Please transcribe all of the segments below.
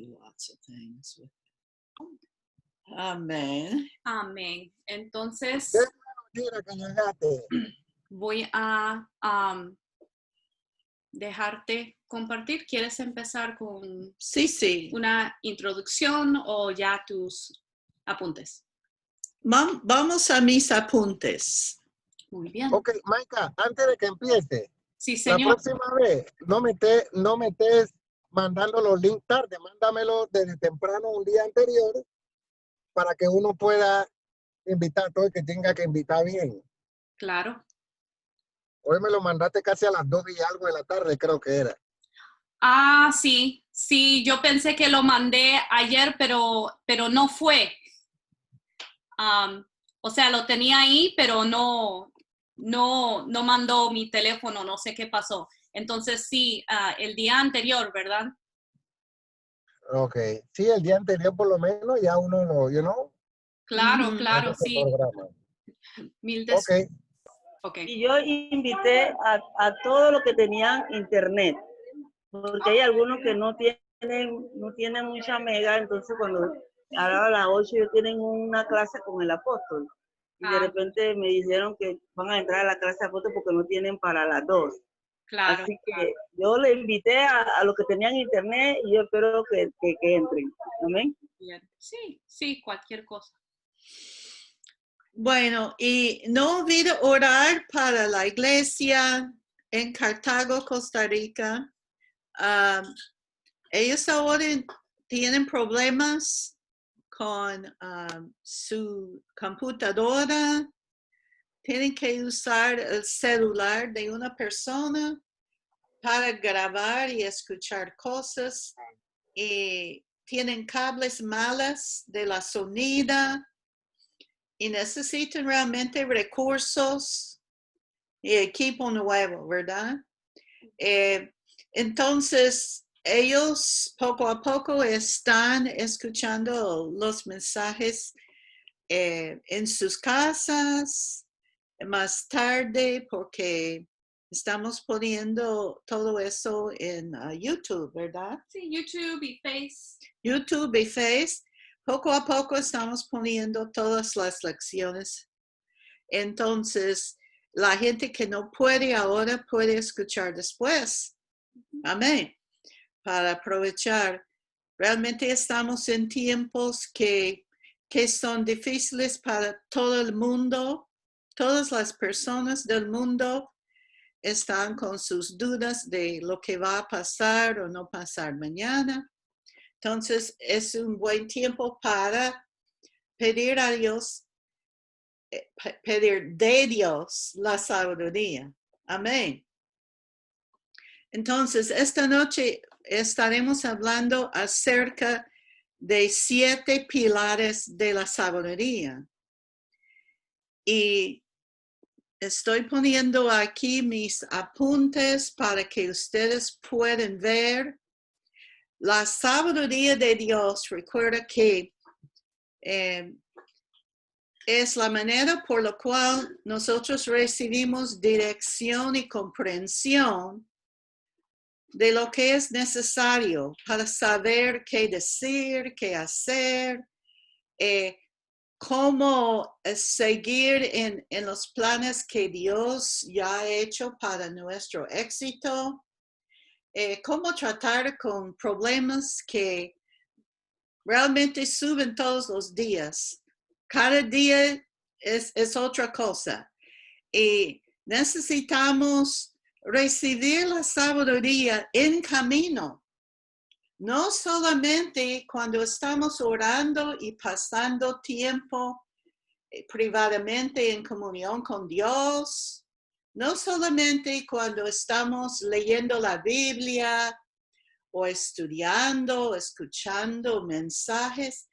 do lots of things with it. Amén. Amén. Entonces, Qué bueno, Gina, que llegaste. voy a dejarte compartir. ¿Quieres empezar con Sí. una introducción o ya tus apuntes? Vamos a mis apuntes. Muy bien. Ok, Maika, antes de que empiece, Sí, la señor. próxima vez no me estés mandando los links tarde, mándamelo desde temprano un día anterior para que uno pueda invitar a todo el que tenga que invitar bien. Claro. Hoy me lo mandaste casi a las 2 y algo de la tarde, creo que era. Ah, sí. Sí, yo pensé que lo mandé ayer, pero no fue. O sea, lo tenía ahí, pero no mandó mi teléfono, no sé qué pasó. Entonces sí, el día anterior, ¿verdad? Ok, sí, el día anterior por lo menos ya uno lo, Claro, Ujú. claro, hace sí. programa. Mil Ok, Ok. Y yo invité a todos los que tenían internet, porque hay algunos que no tienen mucha mega, entonces cuando a las 8 ellos tienen una clase con el apóstol. Y de repente me dijeron que van a entrar a la clase de apóstol porque no tienen para las 2. Claro. Así que yo le invité a los que tenían internet y yo espero que entren. Amén. Bien. Sí, cualquier cosa. Bueno, y no olvide orar para la iglesia en Cartago, Costa Rica. Ellos ahora tienen problemas con su computadora. Tienen que usar el celular de una persona para grabar y escuchar cosas. Y tienen cables malas de la sonida. Y necesitan realmente recursos y equipo nuevo, ¿verdad? Entonces, ellos poco a poco están escuchando los mensajes en sus casas más tarde porque estamos poniendo todo eso en YouTube, ¿verdad? Sí, YouTube y Face. YouTube y Face. Poco a poco estamos poniendo todas las lecciones. Entonces, la gente que no puede ahora puede escuchar después. Amén. Para aprovechar. Realmente estamos en tiempos que son difíciles para todo el mundo. Todas las personas del mundo están con sus dudas de lo que va a pasar o no pasar mañana. Entonces, es un buen tiempo para pedir a Dios, pedir de Dios la sabiduría. Amén. Entonces, esta noche estaremos hablando acerca de 7 pilares de la sabiduría. Y estoy poniendo aquí mis apuntes para que ustedes puedan ver. La sabiduría de Dios, recuerda que es la manera por la cual nosotros recibimos dirección y comprensión de lo que es necesario para saber qué decir, qué hacer, cómo seguir en los planes que Dios ya ha hecho para nuestro éxito, cómo tratar con problemas que realmente suben todos los días. Cada día es otra cosa. Y necesitamos recibir la sabiduría en camino. No solamente cuando estamos orando y pasando tiempo privadamente en comunión con Dios, no solamente cuando estamos leyendo la Biblia o estudiando, escuchando mensajes,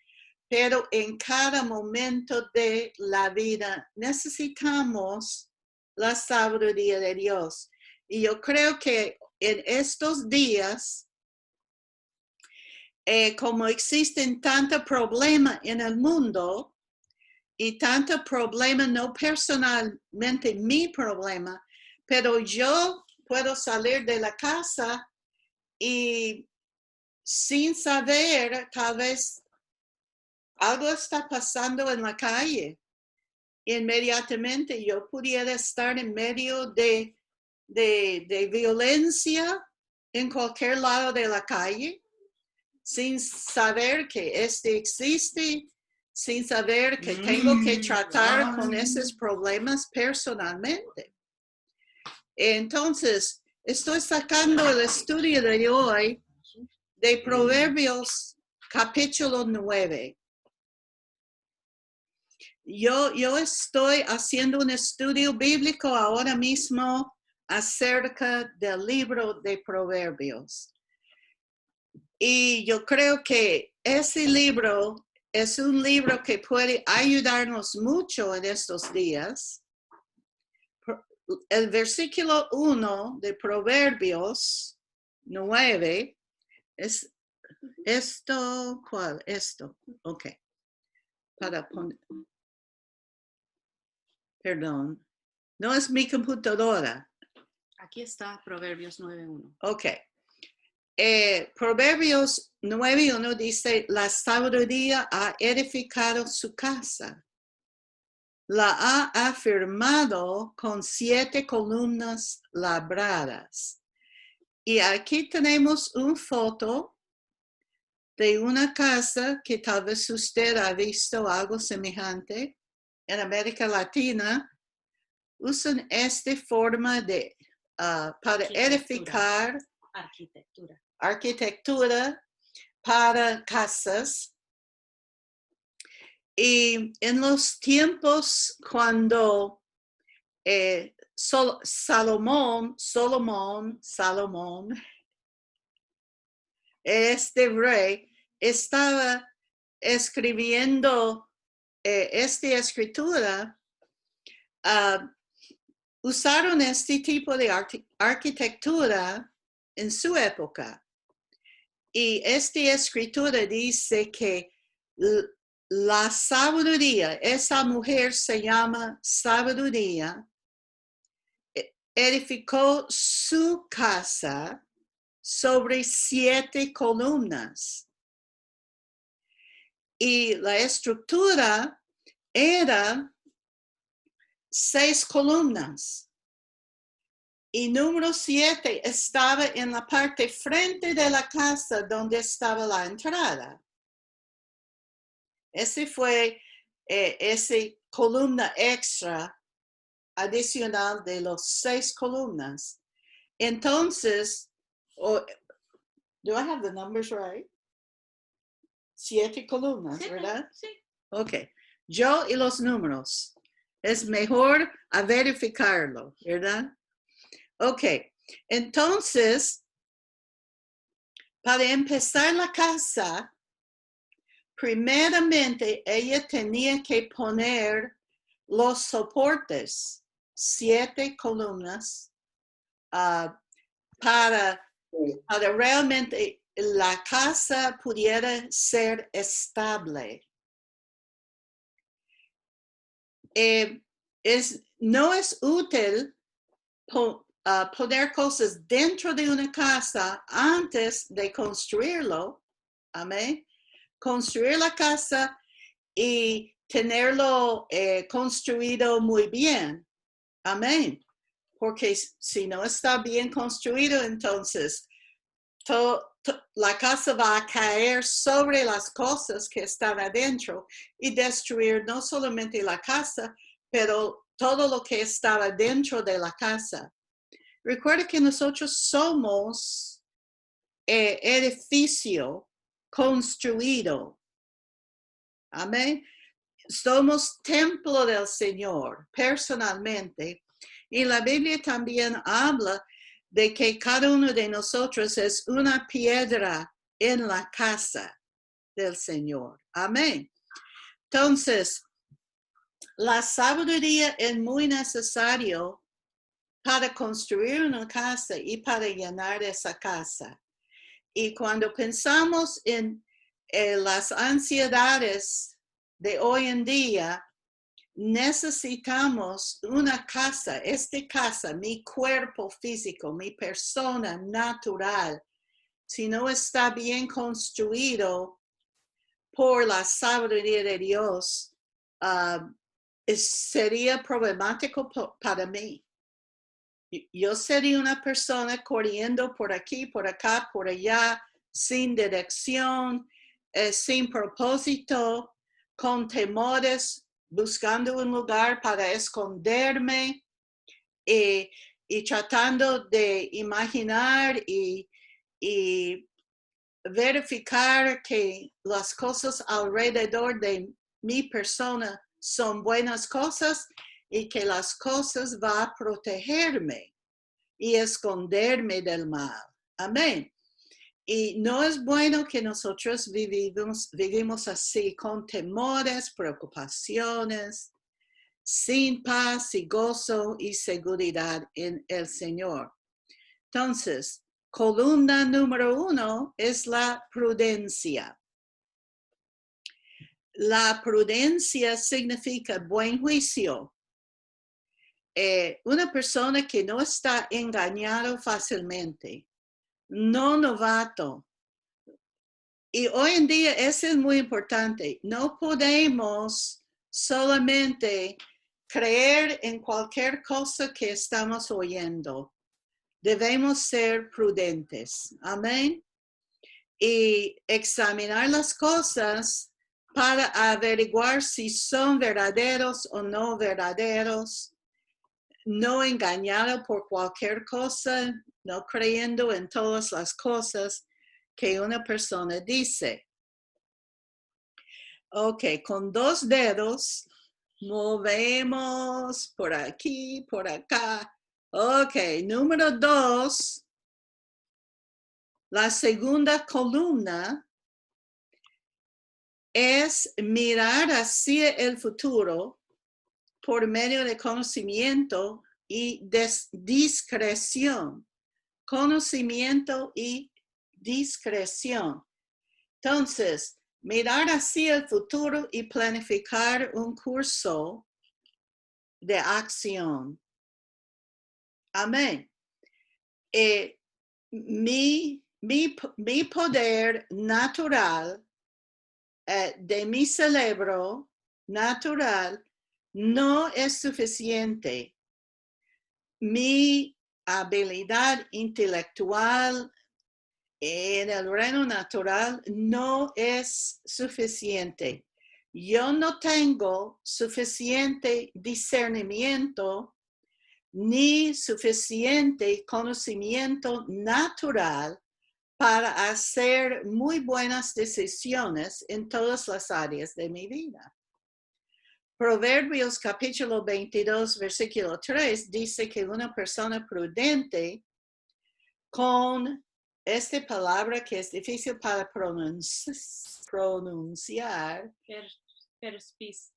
pero en cada momento de la vida necesitamos la sabiduría de Dios. Y yo creo que en estos días, como existen tantos problemas en el mundo y tanto problema, no personalmente mi problema, pero yo puedo salir de la casa y sin saber, tal vez algo está pasando en la calle. Inmediatamente yo pudiera estar en medio de violencia en cualquier lado de la calle, sin saber que este existe, sin saber que tengo que tratar con esos problemas personalmente. Entonces, estoy sacando el estudio de hoy de Proverbios capítulo 9. Yo estoy haciendo un estudio bíblico ahora mismo acerca del libro de Proverbios. Y yo creo que ese libro es un libro que puede ayudarnos mucho en estos días. El versículo 1 de Proverbios 9 es esto, ¿cuál? Esto, ok. Para poner, perdón, no es mi computadora. Aquí está Proverbios 9:1. Ok. Proverbios 9:1 dice, la sabiduría ha edificado su casa. La ha afirmado con 7 columnas labradas. Y aquí tenemos una foto de una casa que tal vez usted ha visto algo semejante en América Latina. Usan esta forma de para edificar arquitectura para casas. Y en los tiempos cuando Salomón, este rey, estaba escribiendo esta escritura, usaron este tipo de arquitectura en su época. Y esta escritura dice que la sabiduría, esa mujer se llama sabiduría, edificó su casa sobre 7 columnas. Y la estructura era 6 columnas. Y número 7 estaba en la parte frente de la casa donde estaba la entrada. Ese fue esa columna extra adicional de los 6 columnas. Entonces, do I have the numbers right? 7 columnas, sí, ¿verdad? Sí. Ok. Yo y los números. Es mejor a verificarlo, ¿verdad? Ok. Entonces, para empezar la casa, primeramente ella tenía que poner los soportes, 7 columnas, para realmente la casa pudiera ser estable. No es útil poner cosas dentro de una casa antes de construirlo. Amén. Construir la casa y tenerlo construido muy bien. Amén. Porque si no está bien construido, entonces la casa va a caer sobre las cosas que están adentro y destruir no solamente la casa, pero todo lo que estaba dentro de la casa. Recuerda que nosotros somos edificio construido. Amén. Somos templo del Señor personalmente. Y la Biblia también habla de que cada uno de nosotros es una piedra en la casa del Señor. Amén. Entonces, la sabiduría es muy necesario para construir una casa y para llenar esa casa. Y cuando pensamos en las ansiedades de hoy en día, necesitamos una casa, esta casa, mi cuerpo físico, mi persona natural, si no está bien construido por la sabiduría de Dios, sería problemático para mí. Yo sería una persona corriendo por aquí, por acá, por allá, sin dirección, sin propósito, con temores, buscando un lugar para esconderme y tratando de imaginar y verificar que las cosas alrededor de mi persona son buenas cosas y que las cosas van a protegerme y esconderme del mal. Amén. Y no es bueno que nosotros vivimos así, con temores, preocupaciones, sin paz y gozo y seguridad en el Señor. Entonces, columna número 1 es la prudencia. La prudencia significa buen juicio. Una persona que no está engañado fácilmente, no novato. Y hoy en día eso es muy importante. No podemos solamente creer en cualquier cosa que estamos oyendo. Debemos ser prudentes. Amén. Y examinar las cosas para averiguar si son verdaderos o no verdaderos. No engañado por cualquier cosa, no creyendo en todas las cosas que una persona dice. Ok, con 2 dedos movemos por aquí, por acá. Ok, número 2, la segunda columna es mirar hacia el futuro por medio de conocimiento y discreción. Conocimiento y discreción. Entonces, mirar hacia el futuro y planificar un curso de acción. Amén. Mi poder natural de mi cerebro natural no es suficiente. Mi habilidad intelectual en el reino natural no es suficiente. Yo no tengo suficiente discernimiento ni suficiente conocimiento natural para hacer muy buenas decisiones en todas las áreas de mi vida. Proverbios capítulo 22, versículo 3 dice que una persona prudente con esta palabra que es difícil para pronunciar. Perspicacia.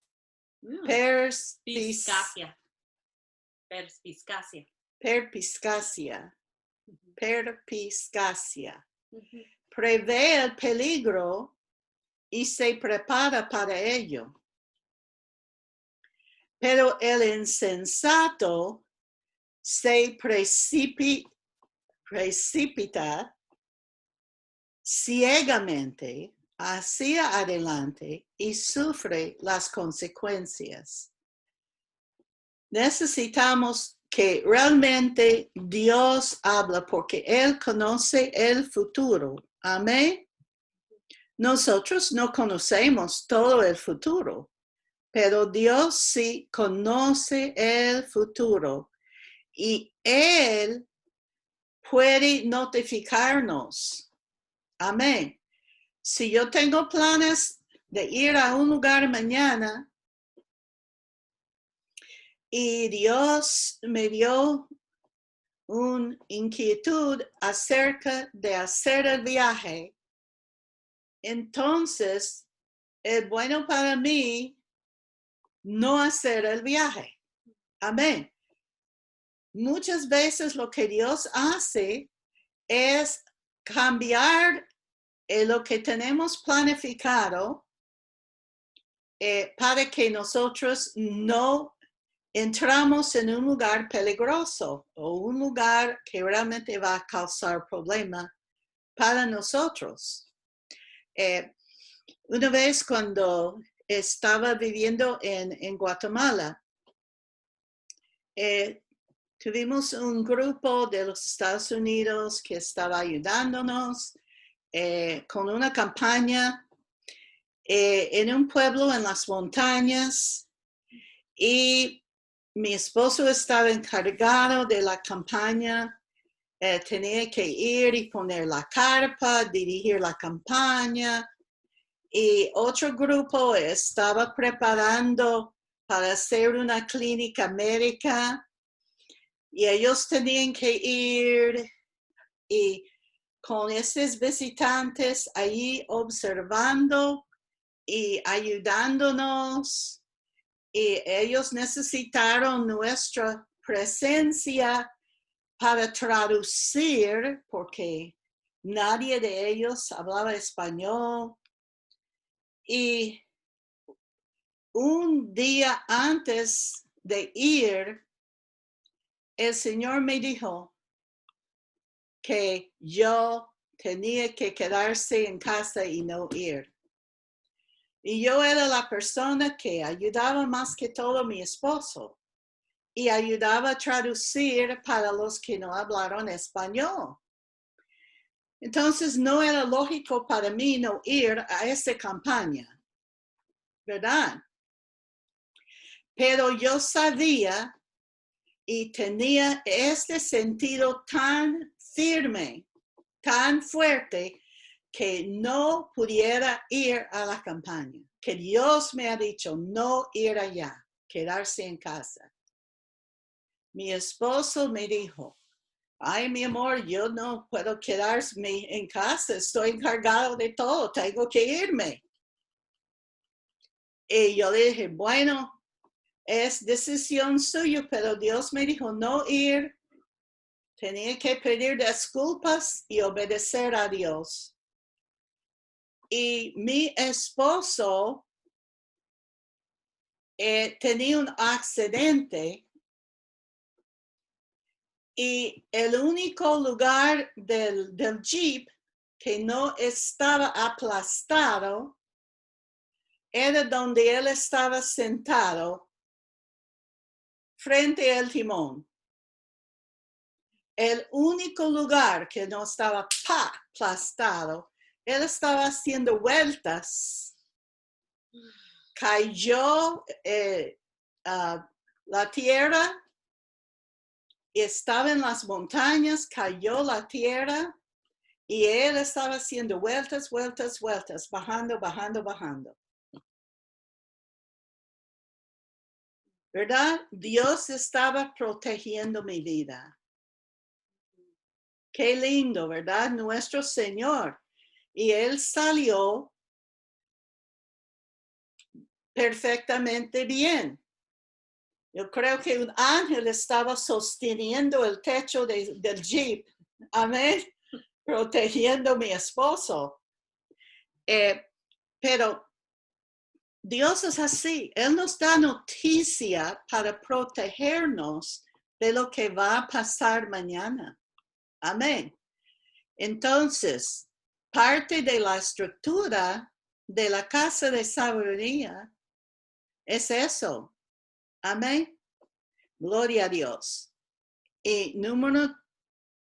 Perspicacia. Perspicacia. Perspicacia. Prevé el peligro y se prepara para ello. Pero el insensato se precipita ciegamente hacia adelante y sufre las consecuencias. Necesitamos que realmente Dios habla porque Él conoce el futuro. Amén. Nosotros no conocemos todo el futuro, pero Dios sí conoce el futuro y Él puede notificarnos. Amén. Si yo tengo planes de ir a un lugar mañana y Dios me dio una inquietud acerca de hacer el viaje, entonces es bueno para mí no hacer el viaje. Amén. Muchas veces lo que Dios hace es cambiar lo que tenemos planificado para que nosotros no entramos en un lugar peligroso o un lugar que realmente va a causar problemas para nosotros. Una vez cuando estaba viviendo en Guatemala, tuvimos un grupo de los Estados Unidos que estaba ayudándonos con una campaña en un pueblo en las montañas, y mi esposo estaba encargado de la campaña. Tenía que ir y poner la carpa, dirigir la campaña, y otro grupo estaba preparando para hacer una clínica médica, y ellos tenían que ir y con esos visitantes allí observando y ayudándonos, y ellos necesitaron nuestra presencia para traducir, porque nadie de ellos hablaba español. Y un día antes de ir, el Señor me dijo que yo tenía que quedarse en casa y no ir. Y yo era la persona que ayudaba más que todo a mi esposo, y ayudaba a traducir para los que no hablaron español. Entonces no era lógico para mí no ir a esa campaña, ¿verdad? Pero yo sabía y tenía este sentido tan firme, tan fuerte, que no pudiera ir a la campaña, que Dios me ha dicho no ir allá, quedarse en casa. Mi esposo me dijo, ay, mi amor, yo no puedo quedarme en casa, estoy encargado de todo, tengo que irme. Y yo le dije, bueno, es decisión suya, pero Dios me dijo no ir. Tenía que pedir disculpas y obedecer a Dios. Y mi esposo tenía un accidente, y el único lugar del Jeep que no estaba aplastado era donde él estaba sentado frente al timón. El único lugar que no estaba aplastado, él estaba haciendo vueltas. Cayó la tierra, estaba en las montañas, cayó la tierra, y él estaba haciendo vueltas, vueltas, vueltas, bajando, bajando, bajando. ¿Verdad? Dios estaba protegiendo mi vida. Qué lindo, ¿verdad? Nuestro Señor. Y él salió perfectamente bien. Yo creo que un ángel estaba sosteniendo el techo del Jeep. Amén. Protegiendo a mi esposo. Pero Dios es así. Él nos da noticia para protegernos de lo que va a pasar mañana. Amén. Entonces, parte de la estructura de la casa de sabiduría es eso. Amén. Gloria a Dios. Y número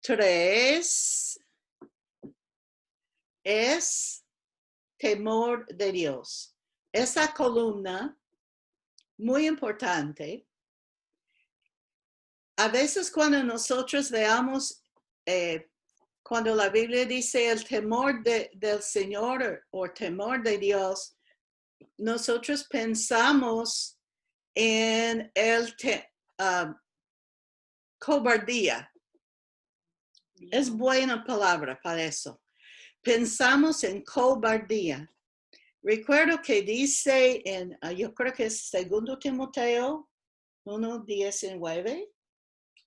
3 es temor de Dios. Esa columna, muy importante. A veces cuando nosotros veamos, cuando la Biblia dice el temor del Señor o temor de Dios, nosotros pensamos en el cobardía. Es buena palabra para eso. Pensamos en cobardía. Recuerdo que dice yo creo que es 2 Timoteo 1:19,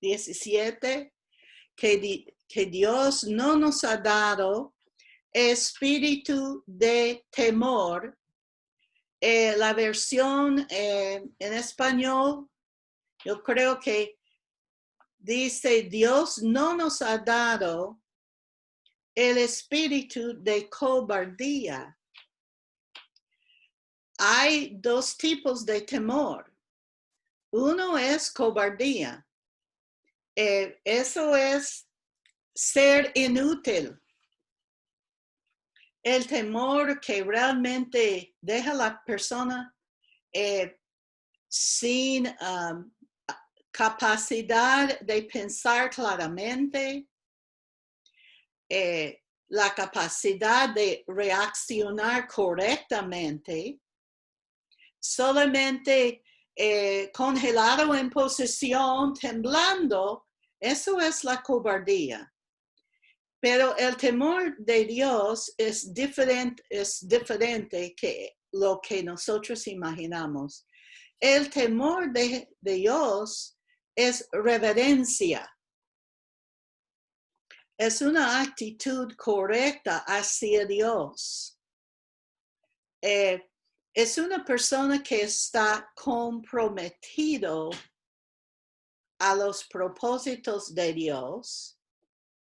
17, que Dios no nos ha dado espíritu de temor. La versión en español, yo creo que dice, Dios no nos ha dado el espíritu de cobardía. Hay dos tipos de temor. Uno es cobardía. Eso es ser inútil. El temor que realmente deja a la persona sin capacidad de pensar claramente, la capacidad de reaccionar correctamente, solamente congelado en posición, temblando. Eso es la cobardía. Pero el temor de Dios es diferente que lo que nosotros imaginamos. El temor de Dios es reverencia. Es una actitud correcta hacia Dios. Es una persona que está comprometido a los propósitos de Dios.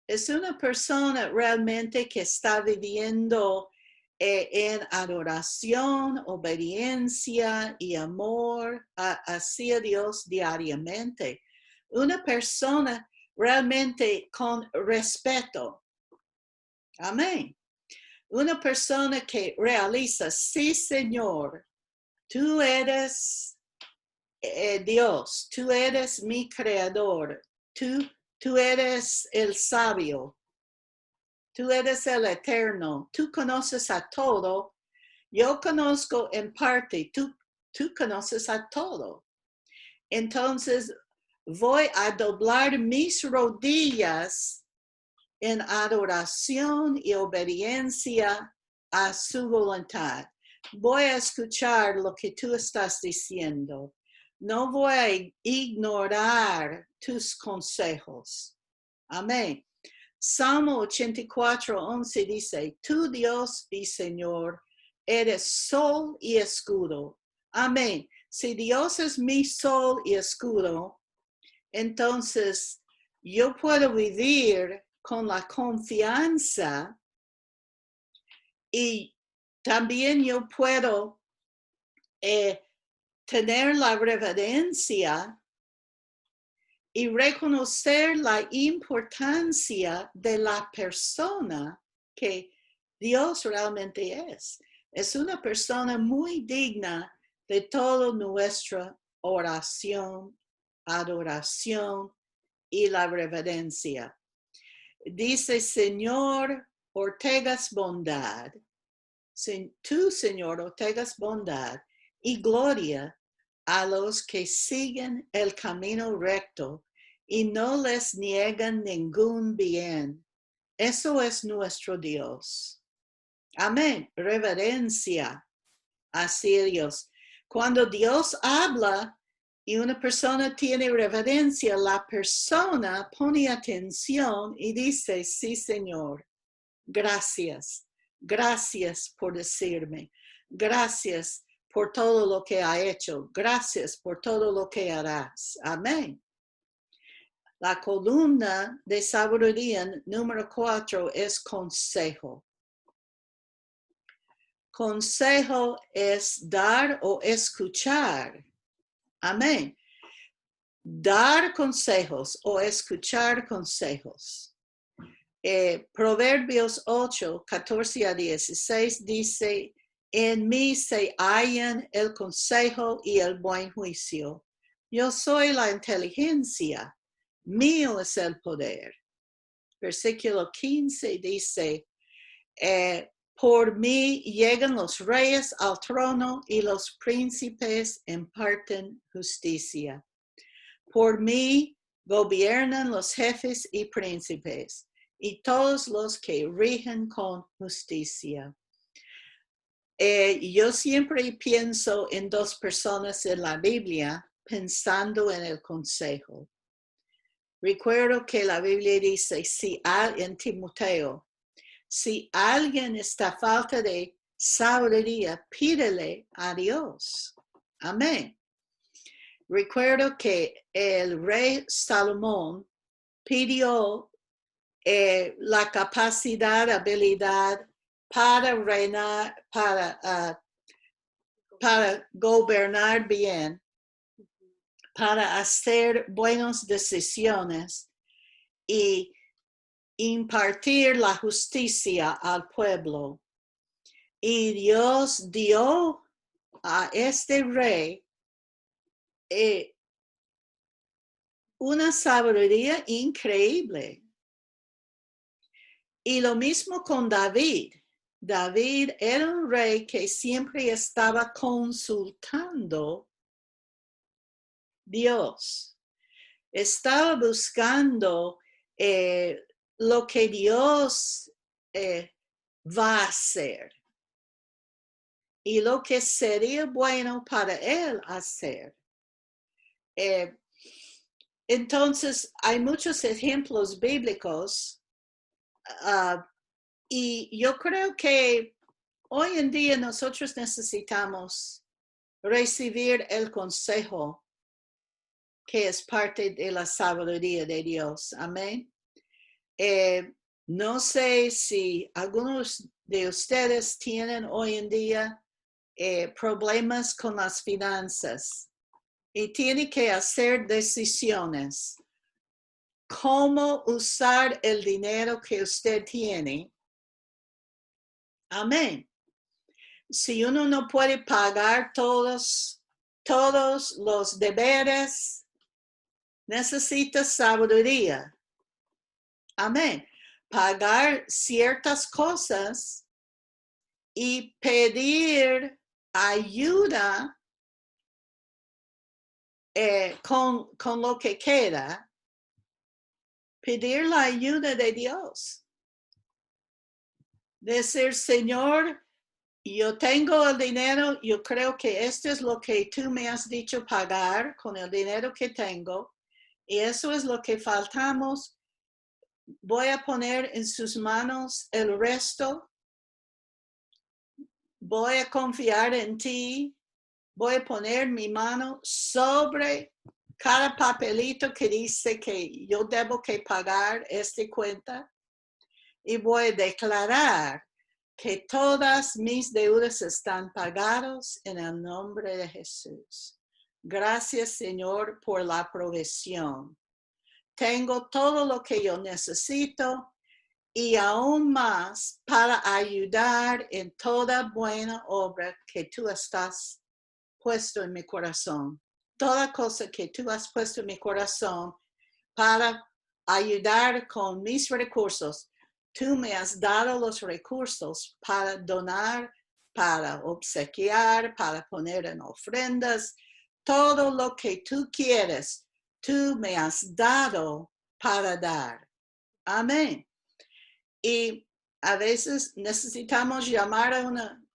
Es una persona realmente que está viviendo en adoración, obediencia y amor hacia Dios diariamente. Una persona realmente con respeto. Amén. Una persona que realiza, sí, Señor, tú eres Dios, tú eres mi creador, tú eres el sabio, tú eres el eterno, tú conoces a todo, yo conozco en parte, tú conoces a todo. Entonces voy a doblar mis rodillas en adoración y obediencia a su voluntad. Voy a escuchar lo que tú estás diciendo. No voy a ignorar tus consejos. Amén. Salmo 84:11 dice, tú Dios y Señor, eres sol y escudo. Amén. Si Dios es mi sol y escudo, entonces yo puedo vivir con la confianza y también yo puedo tener la reverencia y reconocer la importancia de la persona que Dios realmente es. Es una persona muy digna de toda nuestra oración, adoración y la reverencia. Dice, Señor, ortegas bondad. Tú, Señor, ortegas bondad y gloria a los que siguen el camino recto y no les niegan ningún bien. Eso es nuestro Dios. Amén. Reverencia hacia Dios. Cuando Dios habla y una persona tiene reverencia, la persona pone atención y dice, sí, Señor, gracias. Gracias por decirme. Gracias por todo lo que ha hecho. Gracias por todo lo que harás. Amén. La columna de sabiduría número 4 es consejo. Consejo es dar o escuchar. Amén. Dar consejos o escuchar consejos. Proverbios 8:14-16 dice, en mí se hallan el consejo y el buen juicio. Yo soy la inteligencia, mío es el poder. Versículo 15 dice, por mí llegan los reyes al trono y los príncipes imparten justicia. Por mí gobiernan los jefes y príncipes y todos los que rigen con justicia. Yo siempre pienso en dos personas en la Biblia pensando en el consejo. Recuerdo que la Biblia dice, en Timoteo, si alguien está a falta de sabiduría, pídele a Dios. Amén. Recuerdo que el rey Salomón pidió la capacidad, habilidad para reinar, para gobernar bien, para hacer buenas decisiones y impartir la justicia al pueblo. Y Dios dio a este rey una sabiduría increíble. Y lo mismo con David. David era un rey que siempre estaba consultando Dios. Estaba buscando lo que Dios va a hacer y lo que sería bueno para él hacer. Entonces, hay muchos ejemplos bíblicos y yo creo que hoy en día nosotros necesitamos recibir el consejo que es parte de la sabiduría de Dios. Amén. No sé si algunos de ustedes tienen hoy en día problemas con las finanzas y tienen que hacer decisiones. ¿Cómo usar el dinero que usted tiene? Amén. Si uno no puede pagar todos los deberes, necesita sabiduría. Amén. Pagar ciertas cosas y pedir ayuda con lo que queda. Pedir la ayuda de Dios. Decir, Señor, yo tengo el dinero, yo creo que esto es lo que tú me has dicho pagar con el dinero que tengo, y eso es lo que faltamos. Voy a poner en sus manos el resto. Voy a confiar en ti. Voy a poner mi mano sobre cada papelito que dice que yo debo que pagar esta cuenta. Y voy a declarar que todas mis deudas están pagadas en el nombre de Jesús. Gracias, Señor, por la provisión. Tengo todo lo que yo necesito y aún más para ayudar en toda buena obra que tú estás puesto en mi corazón. Toda cosa que tú has puesto en mi corazón para ayudar con mis recursos. Tú me has dado los recursos para donar, para obsequiar, para poner en ofrendas. Todo lo que tú quieres, tú me has dado para dar. Amén. Y a veces necesitamos llamar a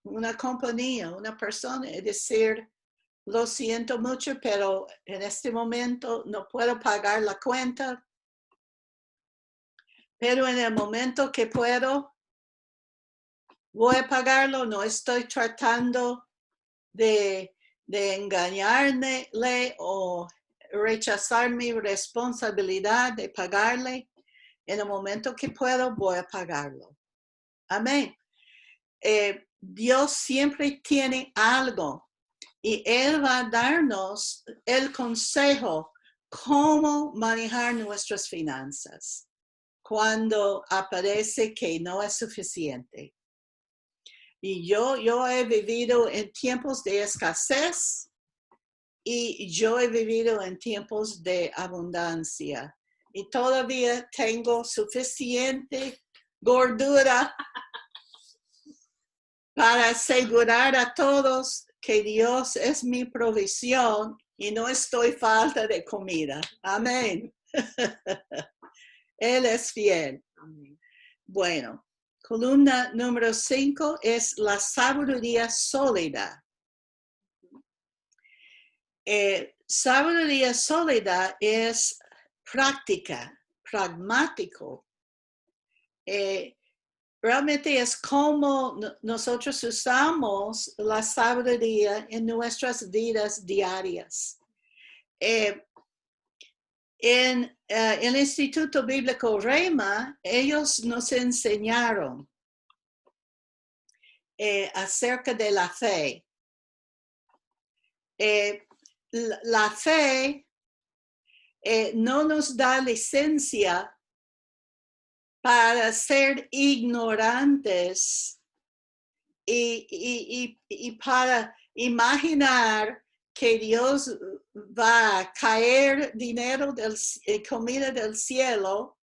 una compañía, una persona y decir, lo siento mucho, pero en este momento no puedo pagar la cuenta. Pero en el momento que puedo, voy a pagarlo. No estoy tratando de engañarle o rechazar mi responsabilidad de pagarle. En el momento que puedo, voy a pagarlo. Amén. Dios siempre tiene algo y Él va a darnos el consejo cómo manejar nuestras finanzas cuando aparece que no es suficiente. Y yo he vivido en tiempos de escasez y yo he vivido en tiempos de abundancia. Y todavía tengo suficiente gordura para asegurar a todos que Dios es mi provisión y no estoy falta de comida. Amén. Él es fiel. Amén. Bueno, columna número 5 es la sabiduría sólida. Sabiduría sólida es práctica, pragmático. Realmente es como nosotros usamos la sabiduría en nuestras vidas diarias. En el Instituto Bíblico Rema, ellos nos enseñaron acerca de la fe. La fe no nos da licencia para ser ignorantes y para imaginar que Dios va a caer dinero, comida del cielo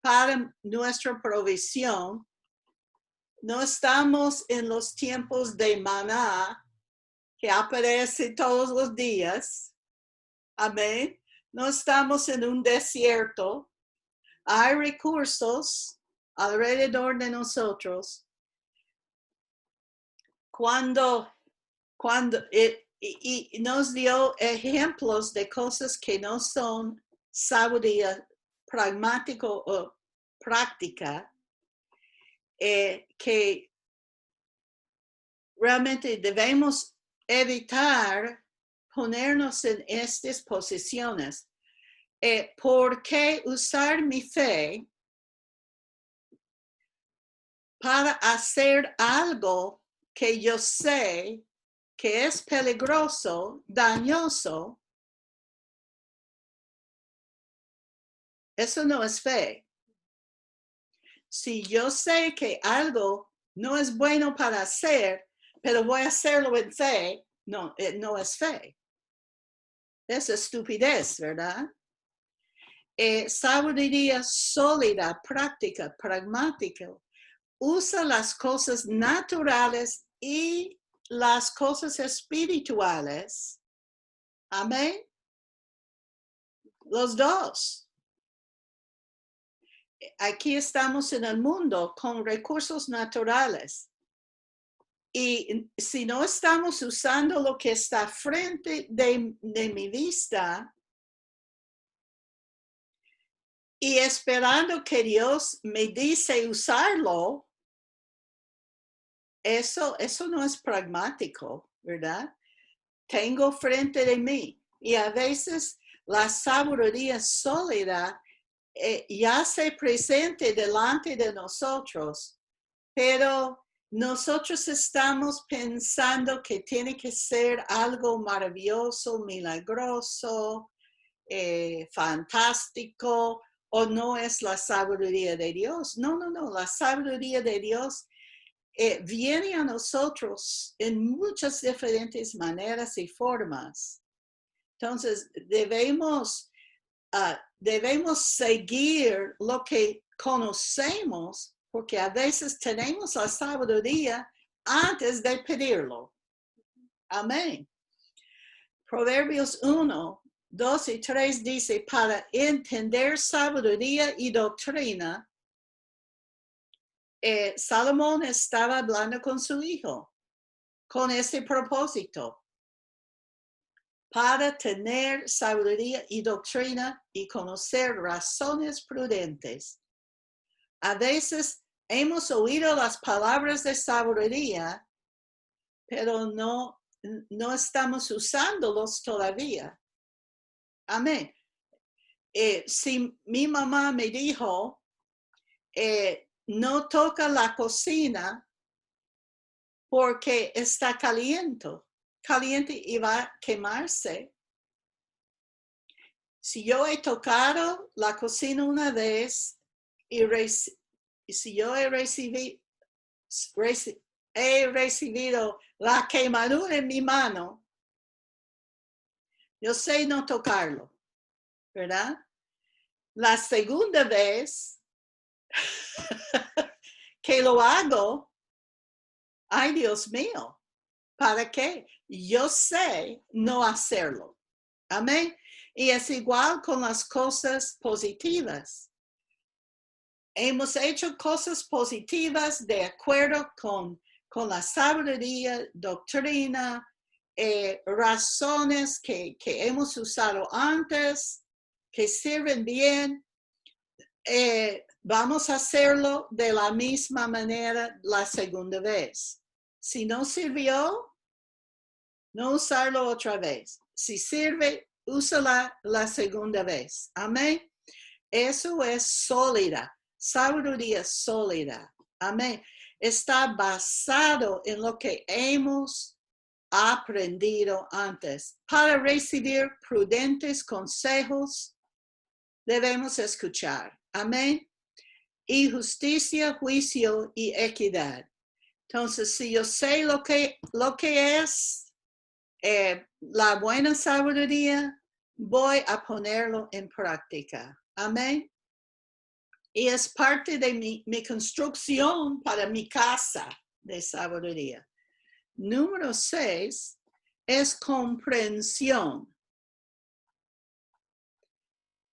para nuestra provisión. No estamos en los tiempos de maná que aparece todos los días. Amén. No estamos en un desierto. Hay recursos alrededor de nosotros. Cuando y nos dio ejemplos de cosas que no son sabiduría pragmático o práctica, que realmente debemos evitar ponernos en estas posiciones. ¿Por qué usar mi fe para hacer algo que yo sé que es peligroso, dañoso? Eso no es fe. Si yo sé que algo no es bueno para hacer, pero voy a hacerlo en fe, no es fe. Es estupidez, ¿verdad? Sabiduría sólida, práctica, pragmática, usa las cosas naturales y las cosas espirituales. Amén. Los dos. Aquí estamos en el mundo con recursos naturales. Y si no estamos usando lo que está frente de mi vista y esperando que Dios me dice usarlo, eso no es pragmático, ¿verdad? Tengo frente de mí. Y a veces la sabiduría sólida ya se presente delante de nosotros, pero nosotros estamos pensando que tiene que ser algo maravilloso, milagroso, fantástico, o no es la sabiduría de Dios. No, la sabiduría de Dios viene a nosotros en muchas diferentes maneras y formas. Entonces, debemos seguir lo que conocemos, porque a veces tenemos la sabiduría antes de pedirlo. Amén. Proverbios 1, 2 y 3 dice, para entender sabiduría y doctrina, Salomón estaba hablando con su hijo, con ese propósito, para tener sabiduría y doctrina y conocer razones prudentes. A veces hemos oído las palabras de sabiduría, pero no estamos usándolos todavía. Amén. Si mi mamá me dijo, no toca la cocina porque está caliente y va a quemarse. Si yo he tocado la cocina una vez y si yo he recibido la quemadura en mi mano, yo sé no tocarlo, ¿verdad? La segunda vez que lo hago, ay Dios mío, ¿para qué? Yo sé no hacerlo. Amén. Y es igual con las cosas positivas. Hemos hecho cosas positivas de acuerdo con la sabiduría, doctrina, razones que hemos usado antes, que sirven bien. Vamos a hacerlo de la misma manera la segunda vez. Si no sirvió, no usarlo otra vez. Si sirve, úsala la segunda vez. Amén. Eso es sólida, sabiduría sólida. Amén. Está basado en lo que hemos aprendido antes. Para recibir prudentes consejos, debemos escuchar. Amén. Y justicia, juicio y equidad. Entonces, si yo sé lo que es la buena sabiduría, voy a ponerlo en práctica. Amén. Y es parte de mi construcción para mi casa de sabiduría. Número 6 es comprensión.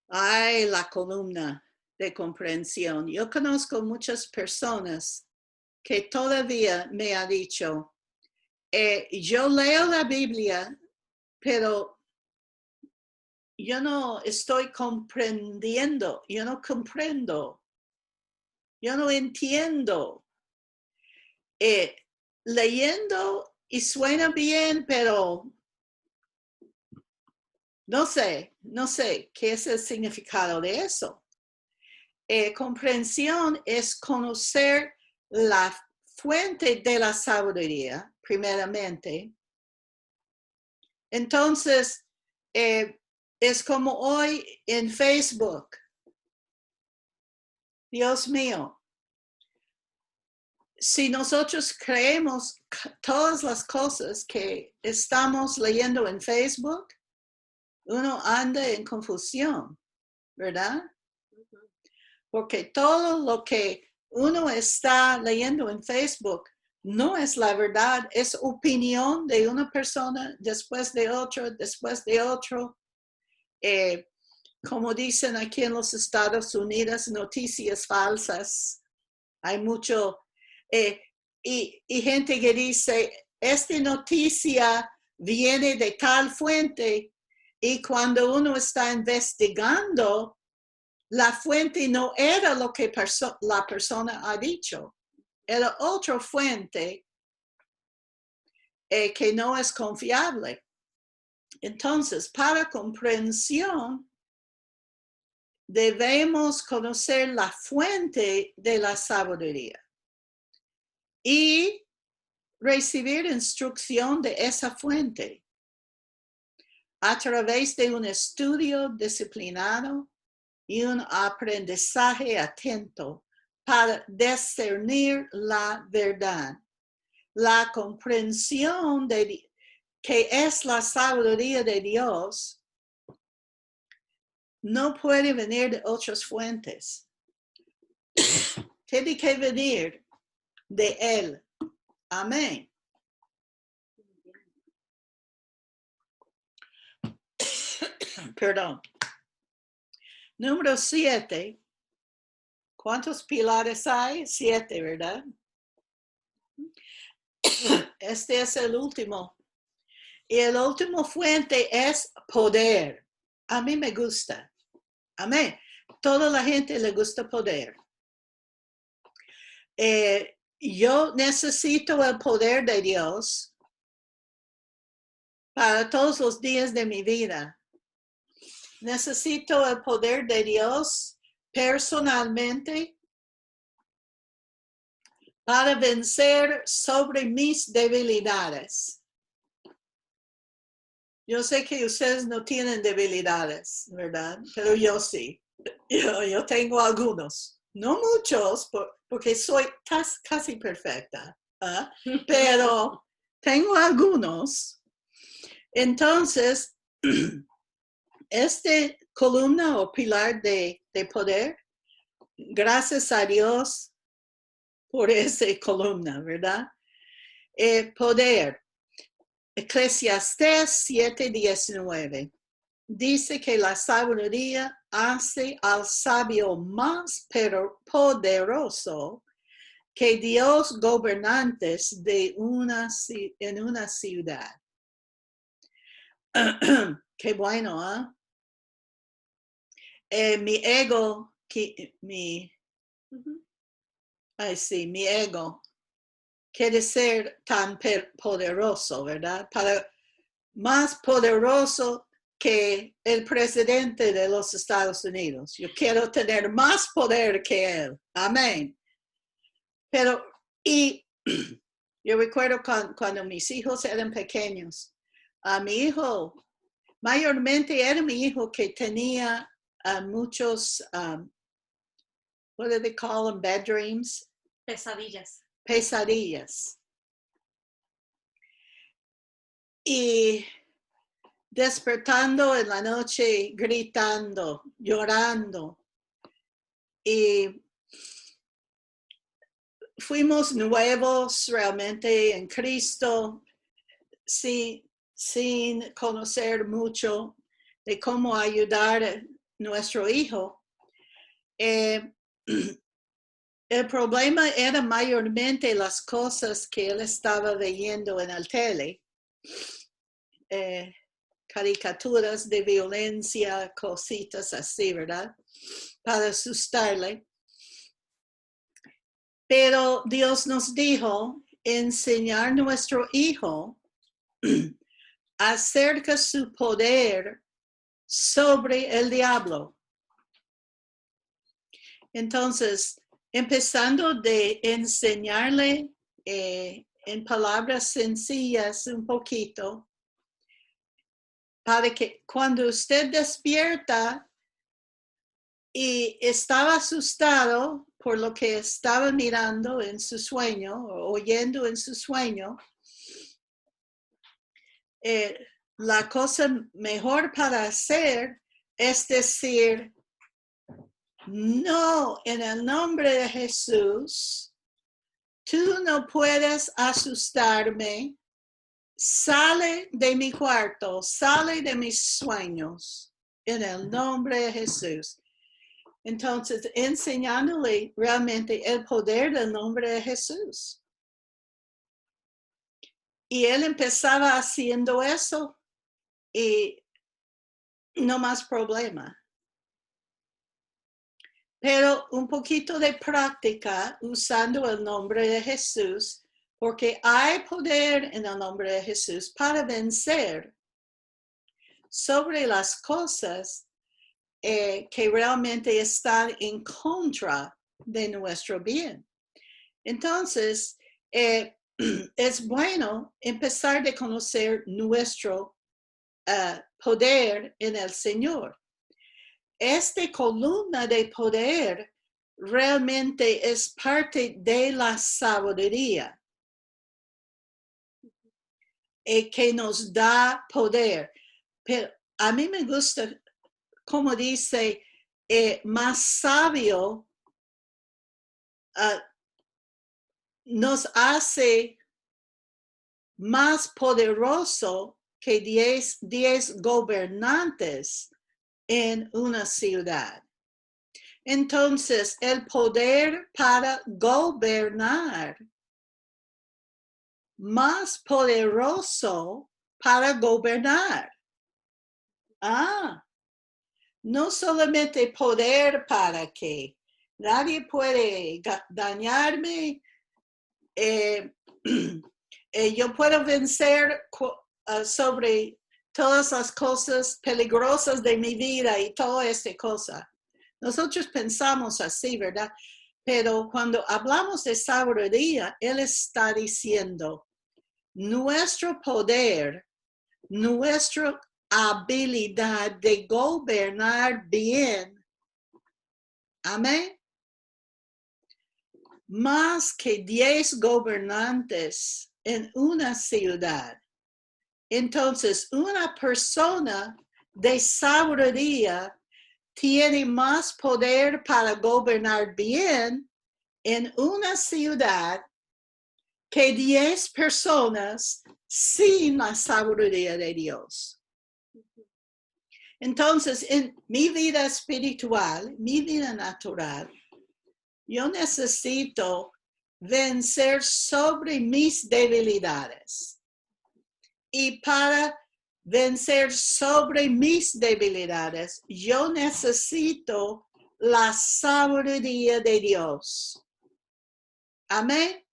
Ay, la columna de comprensión. Yo conozco muchas personas que todavía me han dicho, yo leo la Biblia, pero yo no estoy comprendiendo, yo no comprendo, yo no entiendo. Leyendo y suena bien, pero no sé qué es el significado de eso. Comprensión es conocer la fuente de la sabiduría, primeramente. Entonces, es como hoy en Facebook. Dios mío, si nosotros creemos todas las cosas que estamos leyendo en Facebook, uno anda en confusión, ¿verdad? Porque todo lo que uno está leyendo en Facebook no es la verdad, es opinión de una persona después de otro, después de otro. Como dicen aquí en los Estados Unidos, noticias falsas. Hay mucho, y gente que dice, esta noticia viene de tal fuente, y cuando uno está investigando, la fuente no era lo que la persona ha dicho, era otra fuente que no es confiable. Entonces, para comprensión, debemos conocer la fuente de la sabiduría y recibir instrucción de esa fuente a través de un estudio disciplinado y un aprendizaje atento para discernir la verdad. La comprensión de que es la sabiduría de Dios no puede venir de otras fuentes. Tiene que venir de Él. Amén. Perdón. Número 7. ¿Cuántos pilares hay? 7, ¿verdad? Este es el último. Y el último fuente es poder. A mí me gusta. Amén. Toda la gente le gusta poder. Yo necesito el poder de Dios para todos los días de mi vida. Necesito el poder de Dios personalmente para vencer sobre mis debilidades. Yo sé que ustedes no tienen debilidades, ¿verdad? Pero yo sí. Yo tengo algunos. No muchos, porque soy casi perfecta. ¿Eh? Pero tengo algunos. Entonces, esta columna o pilar de poder, gracias a Dios por esa columna, ¿verdad? Poder. Eclesiastés 7:19 dice que la sabiduría hace al sabio más poderoso que Dios gobernantes en una ciudad. Qué bueno, ¿eh? Mi ego, mi ego quiere ser tan poderoso, ¿verdad? Para más poderoso que el presidente de los Estados Unidos. Yo quiero tener más poder que él. Amén. Pero, y yo recuerdo cuando mis hijos eran pequeños, a mi hijo, mayormente era mi hijo que tenía muchos, what do they call them, bad dreams? Pesadillas. Pesadillas. Y despertando en la noche, gritando, llorando. Y fuimos nuevos realmente en Cristo, sin conocer mucho de cómo ayudar a nuestro hijo. El problema era mayormente las cosas que él estaba viendo en el tele. Caricaturas de violencia, cositas así, ¿verdad? Para asustarle. Pero Dios nos dijo enseñar a nuestro hijo acerca de su poder sobre el diablo. Entonces, empezando de enseñarle en palabras sencillas un poquito, para que cuando usted despierta y estaba asustado por lo que estaba mirando en su sueño o oyendo en su sueño, la cosa mejor para hacer es decir, no, en el nombre de Jesús, tú no puedes asustarme, sale de mi cuarto, sale de mis sueños, en el nombre de Jesús. Entonces, enseñándole realmente el poder del nombre de Jesús. Y él empezaba haciendo eso y no más problema. Pero un poquito de práctica usando el nombre de Jesús, porque hay poder en el nombre de Jesús para vencer sobre las cosas que realmente están en contra de nuestro bien. Entonces, es bueno empezar a conocer nuestro poder en el Señor. Esta columna de poder realmente es parte de la sabiduría que nos da poder. Pero a mí me gusta, como dice, más sabio nos hace más poderoso que 10 gobernantes en una ciudad. Entonces, el poder para gobernar, más poderoso para gobernar. No solamente poder para que nadie puede dañarme, yo puedo vencer sobre todas las cosas peligrosas de mi vida y toda esta cosa. Nosotros pensamos así, ¿verdad? Pero cuando hablamos de sabiduría, él está diciendo, nuestro poder, nuestra habilidad de gobernar bien, amén, más que 10 gobernantes en una ciudad. Entonces, una persona de sabiduría tiene más poder para gobernar bien en una ciudad que 10 personas sin la sabiduría de Dios. Entonces, en mi vida espiritual, mi vida natural, yo necesito vencer sobre mis debilidades. Y para vencer sobre mis debilidades, yo necesito la sabiduría de Dios. Amén.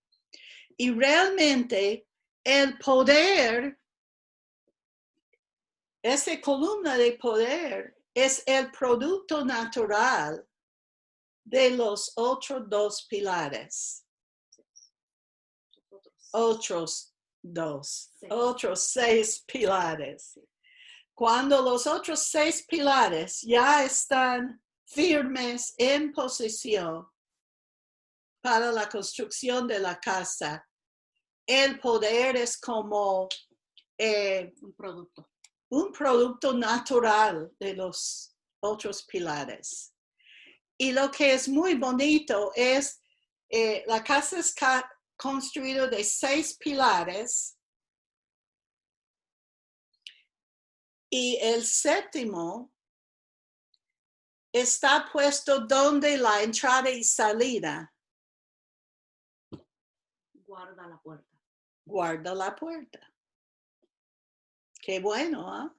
Y realmente el poder esa columna de poder es el producto natural de los otros dos pilares. Otros seis pilares. Cuando los otros 6 pilares ya están firmes en posición para la construcción de la casa, el poder es como un producto natural de los otros pilares. Y lo que es muy bonito es, la casa es construida de 6 pilares, y el séptimo está puesto donde la entrada y salida. Guarda la puerta. Guarda la puerta. Qué bueno, ¿eh?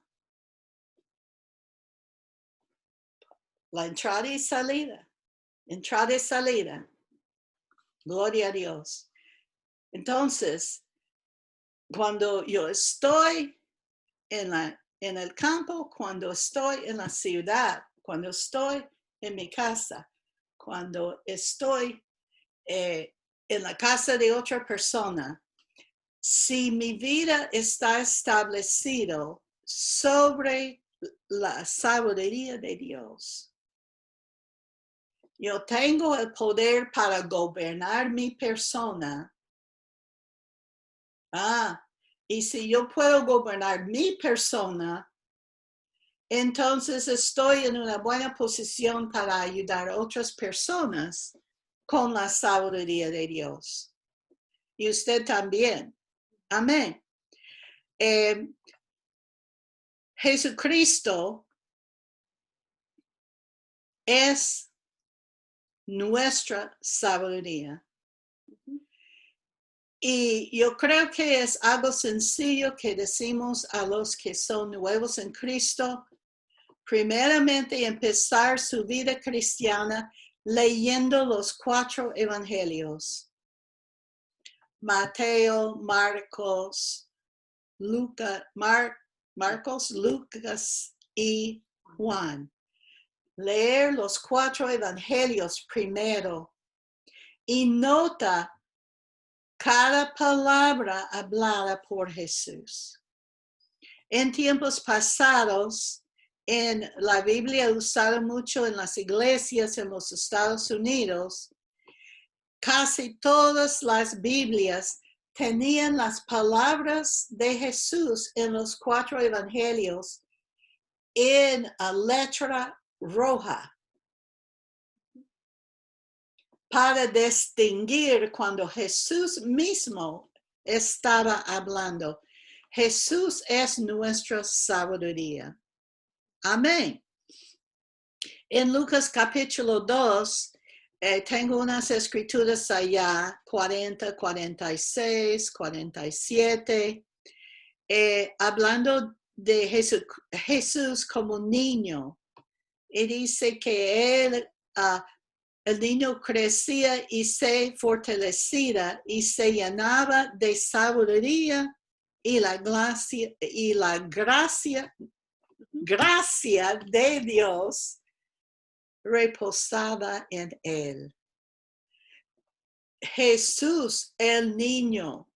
La entrada y salida. Entrada y salida. Gloria a Dios. Entonces, cuando yo estoy en el campo, cuando estoy en la ciudad, cuando estoy en mi casa, cuando estoy en la casa de otra persona, si mi vida está establecida sobre la sabiduría de Dios, yo tengo el poder para gobernar mi persona. Y si yo puedo gobernar mi persona, entonces estoy en una buena posición para ayudar a otras personas con la sabiduría de Dios. Y usted también. Amén. Jesucristo es nuestra sabiduría. Y yo creo que es algo sencillo que decimos a los que son nuevos en Cristo. Primeramente, empezar su vida cristiana leyendo los 4 evangelios. Mateo, Marcos, Lucas y Juan. Leer los 4 evangelios primero y nota cada palabra hablada por Jesús. En tiempos pasados, en la Biblia usada mucho en las iglesias en los Estados Unidos, casi todas las Biblias tenían las palabras de Jesús en los 4 evangelios en letra roja, para distinguir cuando Jesús mismo estaba hablando. Jesús es nuestra sabiduría. Amén. En Lucas capítulo 2, tengo unas escrituras allá, 40, 46, 47, hablando de Jesús como un niño. Y dice que el niño crecía y se fortalecía y se llenaba de sabiduría y la gracia de Dios reposaba en él. Jesús, el niño,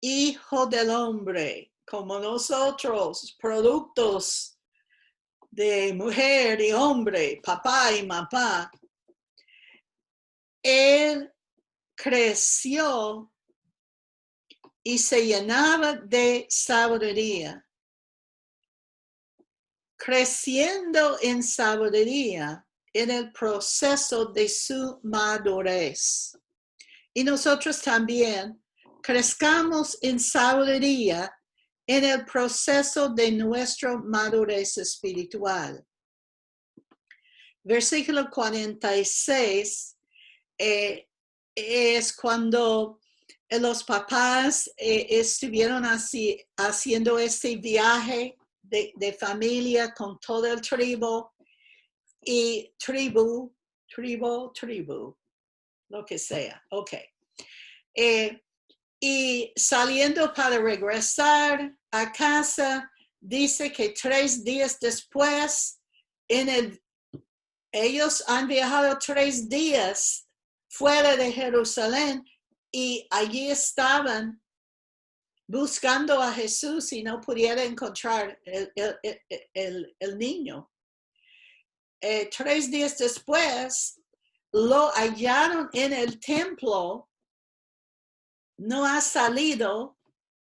hijo del hombre, como nosotros, productos de mujer y hombre, papá y mamá, él creció y se llenaba de sabiduría. Creciendo en sabiduría en el proceso de su madurez. Y nosotros también crezcamos en sabiduría en el proceso de nuestra madurez espiritual. Versículo 46 es cuando los papás estuvieron haciendo este viaje de familia con todo el tribu, lo que sea. Ok. Y saliendo para regresar a casa, dice que 3 días después, ellos han viajado 3 días fuera de Jerusalén y allí estaban buscando a Jesús y no pudieron encontrar el niño. 3 días después, lo hallaron en el templo, no ha salido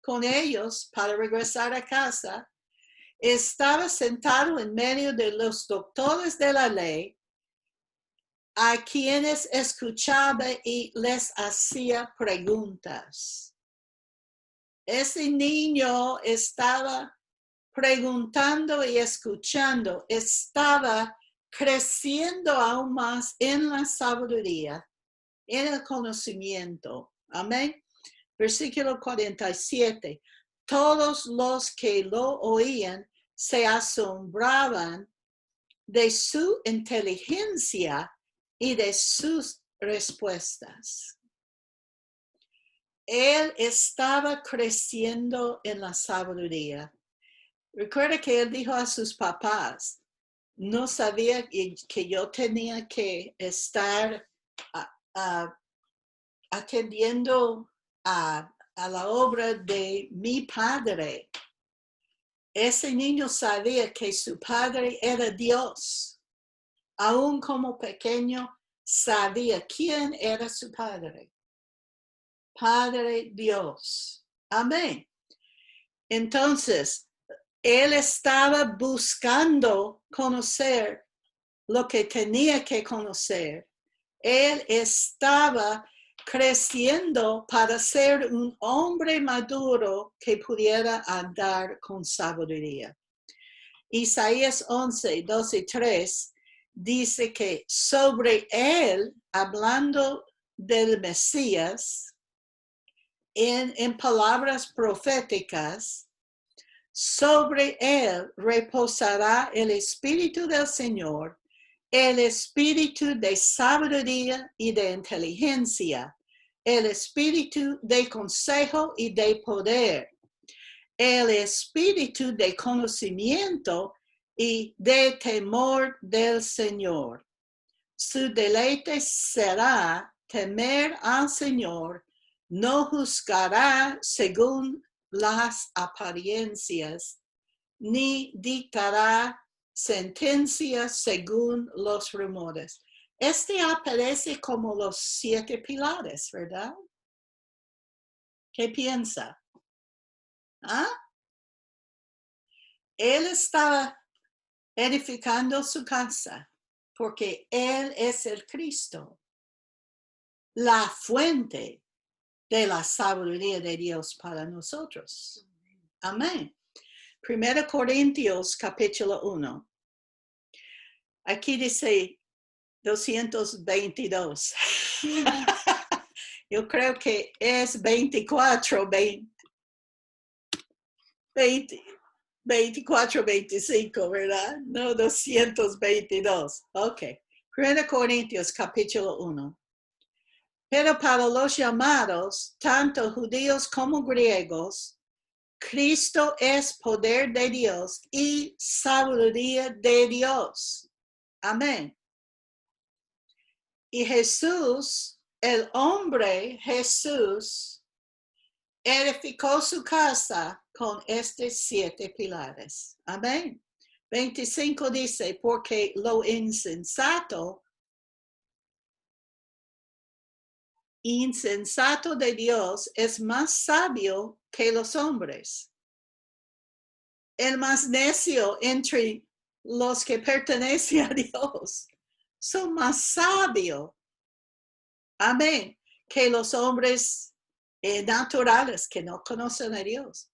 con ellos para regresar a casa. Estaba sentado en medio de los doctores de la ley, a quienes escuchaba y les hacía preguntas. Ese niño estaba preguntando y escuchando, estaba creciendo aún más en la sabiduría, en el conocimiento. Amén. Versículo 47. Todos los que lo oían se asombraban de su inteligencia y de sus respuestas. Él estaba creciendo en la sabiduría. Recuerda que él dijo a sus papás, no sabía que yo tenía que estar atendiendo a la obra de mi padre. Ese niño sabía que su padre era Dios. Aún como pequeño, sabía quién era su padre. Padre Dios. Amén. Entonces, él estaba buscando conocer lo que tenía que conocer. Él estaba creciendo para ser un hombre maduro que pudiera andar con sabiduría. Isaías 11, 12 y 3 dice que sobre él, hablando del Mesías, en palabras proféticas, sobre él reposará el Espíritu del Señor, el Espíritu de sabiduría y de inteligencia, el Espíritu de consejo y de poder, el Espíritu de conocimiento y de temor del Señor. Su deleite será temer al Señor, no juzgará según las apariencias, ni dictará sentencias según los rumores. Este aparece como los 7 pilares, ¿verdad? ¿Qué piensa? ¿Ah? Él estaba edificando su casa porque Él es el Cristo, la fuente de la sabiduría de Dios para nosotros. Amén. 1 Corintios capítulo 1. Aquí dice 222. Yo creo que es 24, 24, 25, ¿verdad? No 222. Ok. 1 Corintios capítulo 1. Pero para los llamados, tanto judíos como griegos, Cristo es poder de Dios y sabiduría de Dios. Amén. Y Jesús, el hombre Jesús, edificó su casa con estos 7 pilares. Amén. 25 dice, porque lo insensato de Dios es más sabio que los hombres. El más necio entre los que pertenecen a Dios son más sabios. Amén. Que los hombres naturales que no conocen a Dios.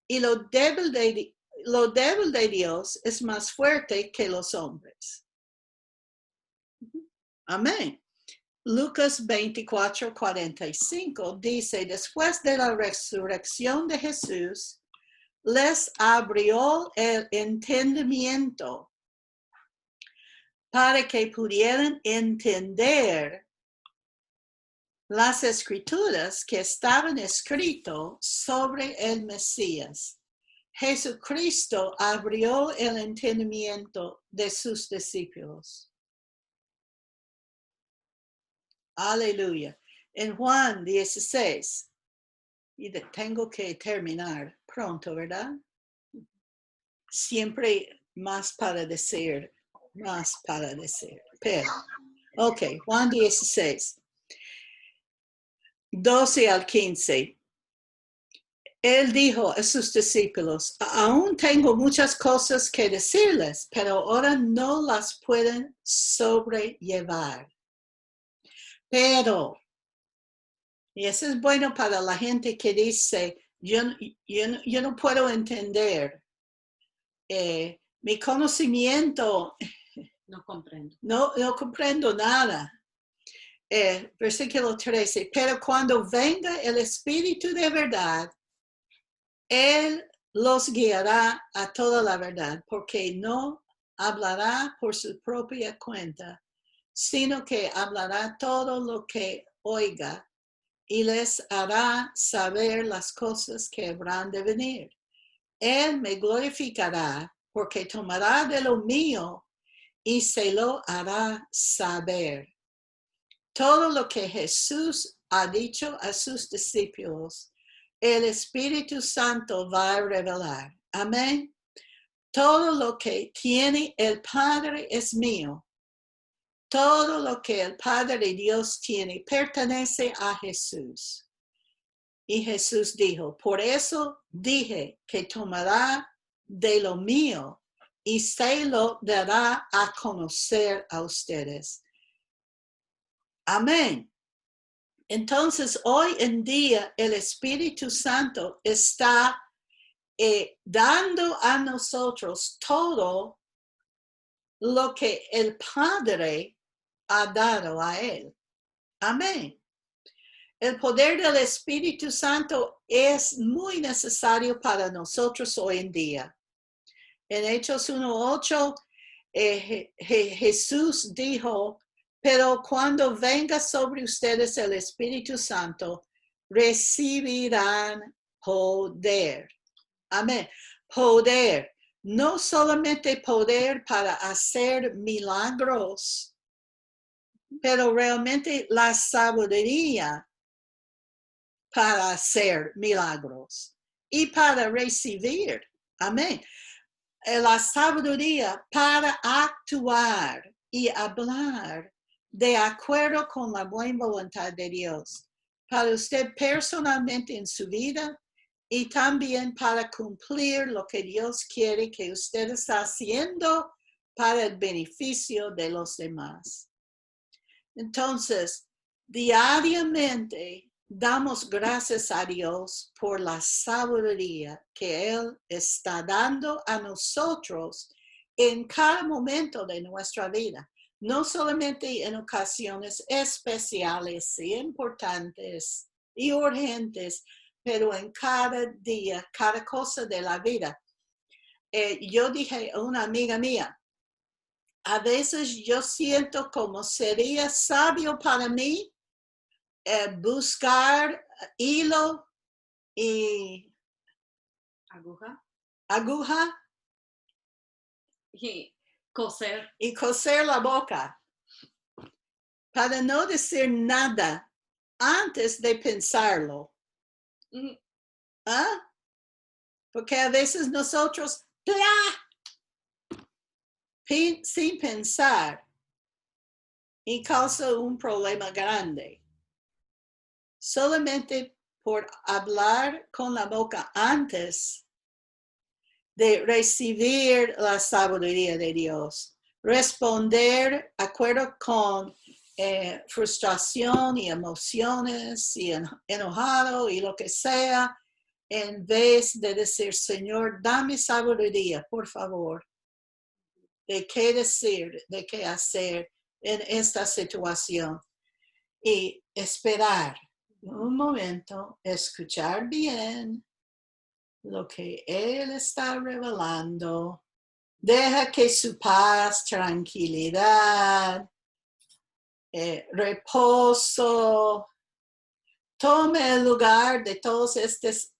Y lo débil de Dios es más fuerte que los hombres. Amén. Lucas 24, 45 dice, después de la resurrección de Jesús, les abrió el entendimiento para que pudieran entender las escrituras que estaban escritas sobre el Mesías, Jesucristo abrió el entendimiento de sus discípulos. Aleluya. En Juan 16, y tengo que terminar pronto, ¿verdad? Siempre más para decir. Pero, ok, Juan 16, 12 al 15. Él dijo a sus discípulos, aún tengo muchas cosas que decirles, pero ahora no las pueden sobrellevar. Pero, y eso es bueno para la gente que dice, yo no puedo entender. Mi conocimiento, No comprendo. no comprendo nada. Versículo 13, pero cuando venga el Espíritu de verdad, Él los guiará a toda la verdad, porque no hablará por su propia cuenta, sino que hablará todo lo que oiga y les hará saber las cosas que habrán de venir. Él me glorificará porque tomará de lo mío y se lo hará saber. Todo lo que Jesús ha dicho a sus discípulos, el Espíritu Santo va a revelar. Amén. Todo lo que tiene el Padre es mío. Todo lo que el Padre Dios tiene pertenece a Jesús. Y Jesús dijo, por eso dije que tomará de lo mío y se lo dará a conocer a ustedes. Amén. Entonces, hoy en día el Espíritu Santo está dando a nosotros todo lo que el Padre ha dado a él. Amén. El poder del Espíritu Santo es muy necesario para nosotros hoy en día. En Hechos 1:8, Jesús dijo, pero cuando venga sobre ustedes el Espíritu Santo, recibirán poder. Amén. Poder. No solamente poder para hacer milagros, pero realmente la sabiduría para hacer milagros y para recibir. Amén. La sabiduría para actuar y hablar de acuerdo con la buena voluntad de Dios. Para usted personalmente en su vida y también para cumplir lo que Dios quiere que usted está haciendo para el beneficio de los demás. Entonces, diariamente damos gracias a Dios por la sabiduría que Él está dando a nosotros en cada momento de nuestra vida. No solamente en ocasiones especiales y importantes y urgentes, pero en cada día, cada cosa de la vida. Yo dije a una amiga mía, a veces yo siento como sería sabio para mí buscar hilo y aguja Y coser. y coser la boca para no decir nada antes de pensarlo. ¿Ah? Porque a veces nosotros, sin pensar, y causa un problema grande. Solamente por hablar con la boca antes de recibir la sabiduría de Dios, responder de acuerdo con frustración y emociones y enojado y lo que sea, en vez de decir, Señor, dame sabiduría, por favor, de qué decir, de qué hacer en esta situación y esperar un momento, escuchar bien lo que Él está revelando. Deja que su paz, tranquilidad, reposo, tome el lugar de todos estos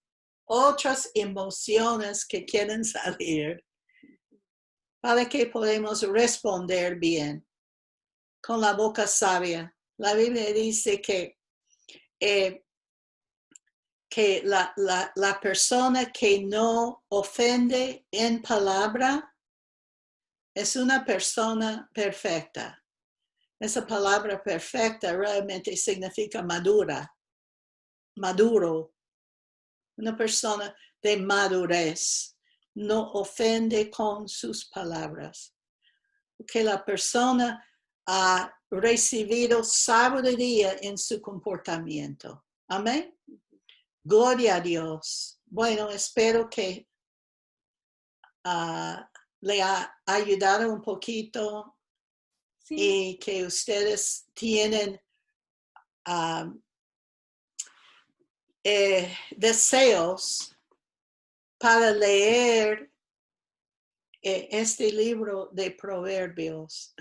otras emociones que quieren salir para que podamos responder bien con la boca sabia. La Biblia dice que la persona que no ofende en palabra es una persona perfecta. Esa palabra perfecta realmente significa maduro. Una persona de madurez no ofende con sus palabras. Que la persona ha recibido sabiduría en su comportamiento. Amén. Gloria a Dios. Bueno, espero que le ha ayudado un poquito Sí. y que ustedes tienen deseos para leer este libro de Proverbios.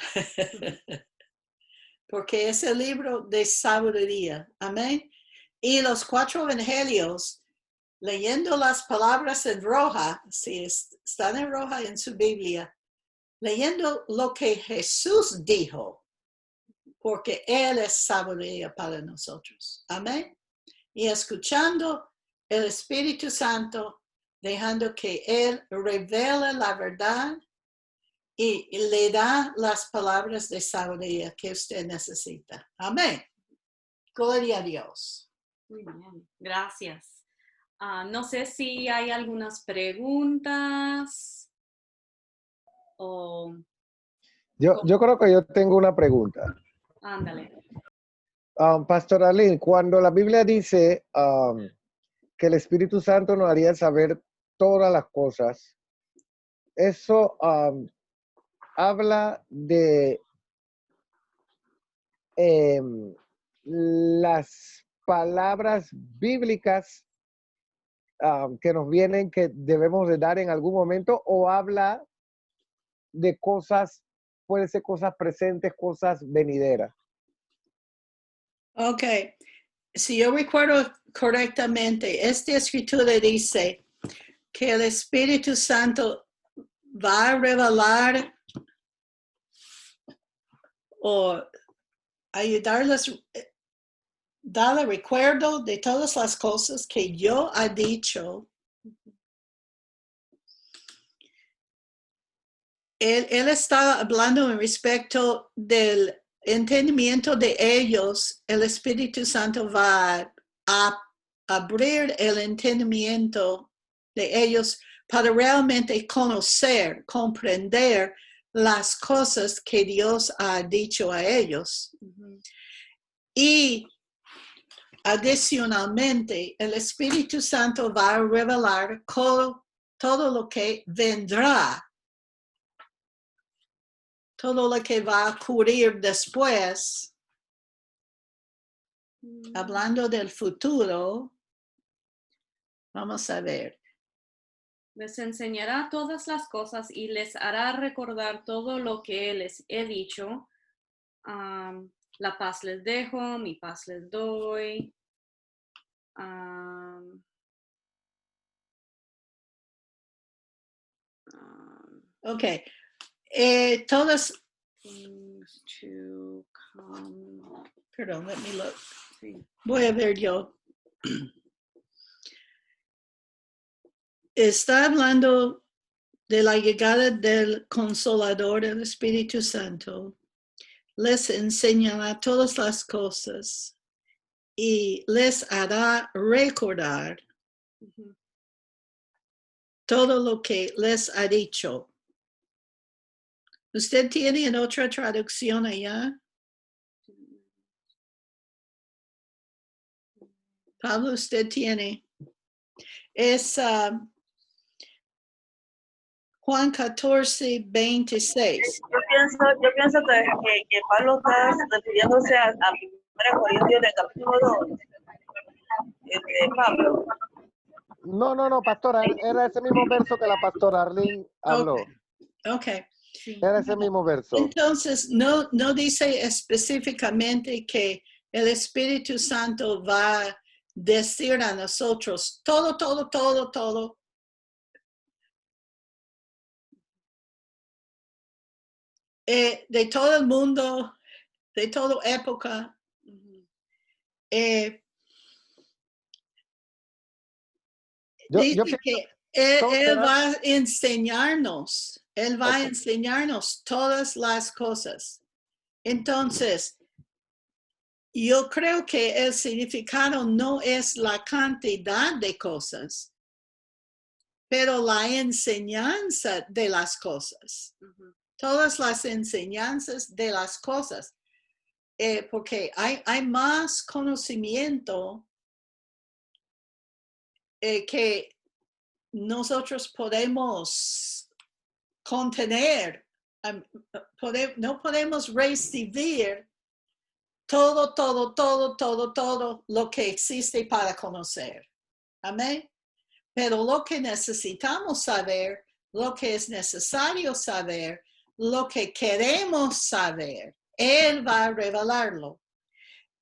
Porque es el libro de sabiduría. Amén. Y los 4 evangelios, leyendo las palabras en roja, si están en roja en su Biblia, leyendo lo que Jesús dijo, porque Él es sabiduría para nosotros. Amén. Y escuchando el Espíritu Santo, dejando que Él revele la verdad y le da las palabras de sabiduría que usted necesita. Amén. Gloria a Dios. Muy bien, gracias. No sé si hay algunas preguntas o... Yo creo que yo tengo una pregunta. Ándale. Pastor Arlene, cuando la Biblia dice que el Espíritu Santo nos haría saber todas las cosas, eso habla de las palabras bíblicas que nos vienen que debemos de dar en algún momento, o habla de cosas, puede ser cosas presentes, cosas venideras. Ok. Si yo recuerdo correctamente, esta escritura dice que el Espíritu Santo va a revelar o ayudarles, darle recuerdo de todas las cosas que yo he dicho. Él está hablando en respecto del entendimiento de ellos. El Espíritu Santo va a abrir el entendimiento de ellos para realmente conocer, comprender las cosas que Dios ha dicho a ellos. Uh-huh. Y adicionalmente, el Espíritu Santo va a revelar todo lo que vendrá, todo lo que va a ocurrir después. Hablando del futuro, vamos a ver. Les enseñará todas las cosas y les hará recordar todo lo que les he dicho. La paz les dejo, mi paz les doy. Ok. Todas. Perdón, let me look. Sí. Voy a ver yo. Está hablando de la llegada del Consolador, del Espíritu Santo. Les enseñará todas las cosas y les hará recordar Uh-huh. todo lo que les ha dicho. ¿Usted tiene en otra traducción allá? Pablo, usted tiene. Es Juan 14, 26. Yo pienso que Pablo está refiriéndose a 1 Corintios del capítulo 2. Pablo. No, pastora, era ese mismo verso que la pastora Arlene habló. Okay. Era ese mismo verso. Entonces, no dice específicamente que el Espíritu Santo va a decir a nosotros todo, todo, todo, todo. De todo el mundo, de toda época. Dice que él va a enseñarnos. Él va a enseñarnos todas las cosas. Entonces, yo creo que el significado no es la cantidad de cosas, pero la enseñanza de las cosas. Todas las enseñanzas de las cosas. Porque hay más conocimiento que nosotros podemos contener. No podemos recibir todo lo que existe para conocer. Amén. Pero lo que necesitamos saber, lo que es necesario saber, lo que queremos saber, Él va a revelarlo.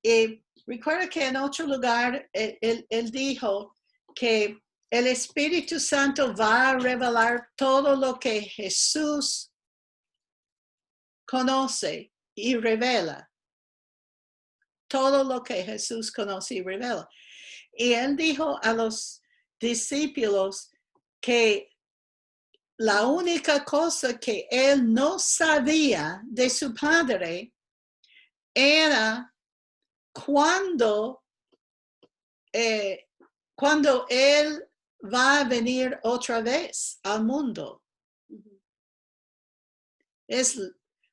Y recuerda que en otro lugar él dijo que el Espíritu Santo va a revelar todo lo que Jesús conoce y revela. Todo lo que Jesús conoce y revela. Y él dijo a los discípulos que la única cosa que él no sabía de su Padre era cuando él va a venir otra vez al mundo. Es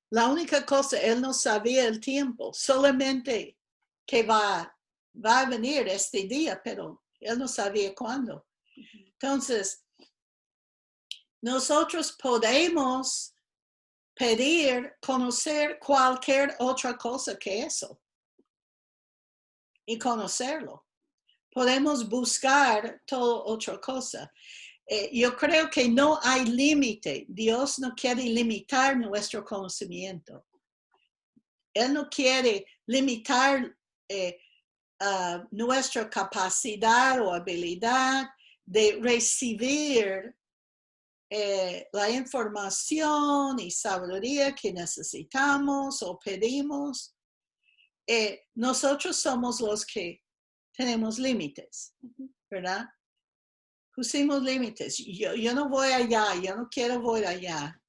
la única cosa, él no sabía el tiempo, solamente que va a venir este día, pero él no sabía cuándo. Entonces, nosotros podemos pedir, conocer cualquier otra cosa que eso y conocerlo. Podemos buscar toda otra cosa. Yo creo que no hay límite. Dios no quiere limitar nuestro conocimiento. Él no quiere limitar nuestra capacidad o habilidad de recibir la información y sabiduría que necesitamos o pedimos. Nosotros somos los que tenemos límites, ¿verdad? Pusimos límites. Yo no voy allá, yo no quiero voy allá.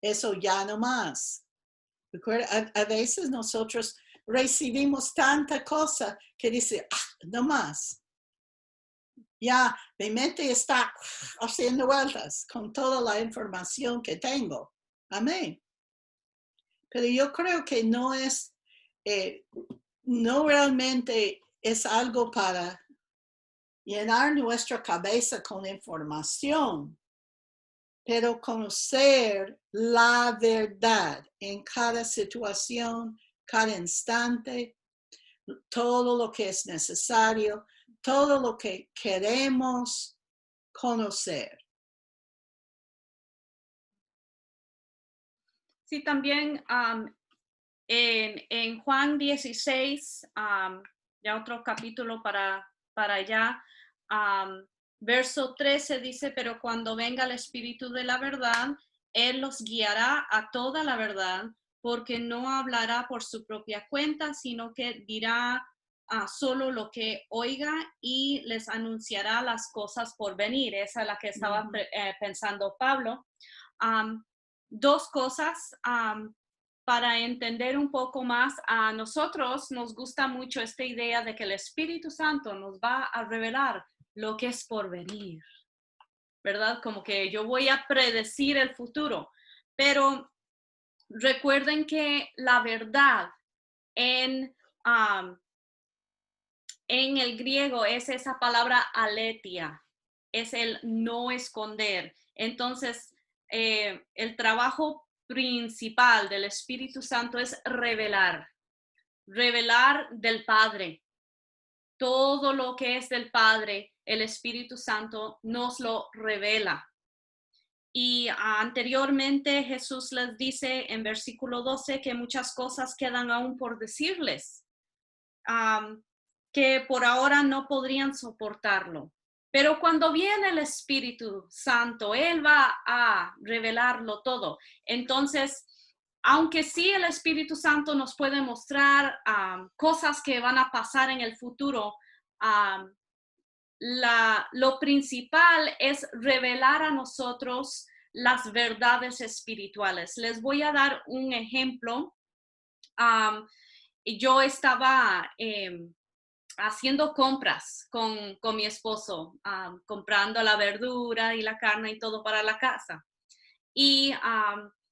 Eso ya no más. A veces nosotros recibimos tanta cosa que dice, no más. Ya mi mente está haciendo vueltas con toda la información que tengo. Amén. Pero yo creo que no es, no realmente es algo para llenar nuestra cabeza con información, pero conocer la verdad en cada situación, cada instante, todo lo que es necesario, todo lo que queremos conocer. Sí, también en Juan 16, ya otro capítulo para allá, verso 13 dice, pero cuando venga el Espíritu de la verdad, Él los guiará a toda la verdad, porque no hablará por su propia cuenta, sino que dirá solo lo que oiga y les anunciará las cosas por venir. Esa es la que estaba pensando Pablo. Dos cosas para entender un poco más. A nosotros nos gusta mucho esta idea de que el Espíritu Santo nos va a revelar lo que es por venir, ¿verdad? Como que yo voy a predecir el futuro, pero recuerden que la verdad en el griego es esa palabra aletheia, es el no esconder. Entonces, el trabajo principal del Espíritu Santo es revelar del Padre. Todo lo que es del Padre, el Espíritu Santo nos lo revela. Y anteriormente Jesús les dice en versículo 12 que muchas cosas quedan aún por decirles. que por ahora no podrían soportarlo. Pero cuando viene el Espíritu Santo, Él va a revelarlo todo. Entonces, aunque sí el Espíritu Santo nos puede mostrar cosas que van a pasar en el futuro, lo principal es revelar a nosotros las verdades espirituales. Les voy a dar un ejemplo. Yo estaba haciendo compras con mi esposo, comprando la verdura y la carne y todo para la casa. Y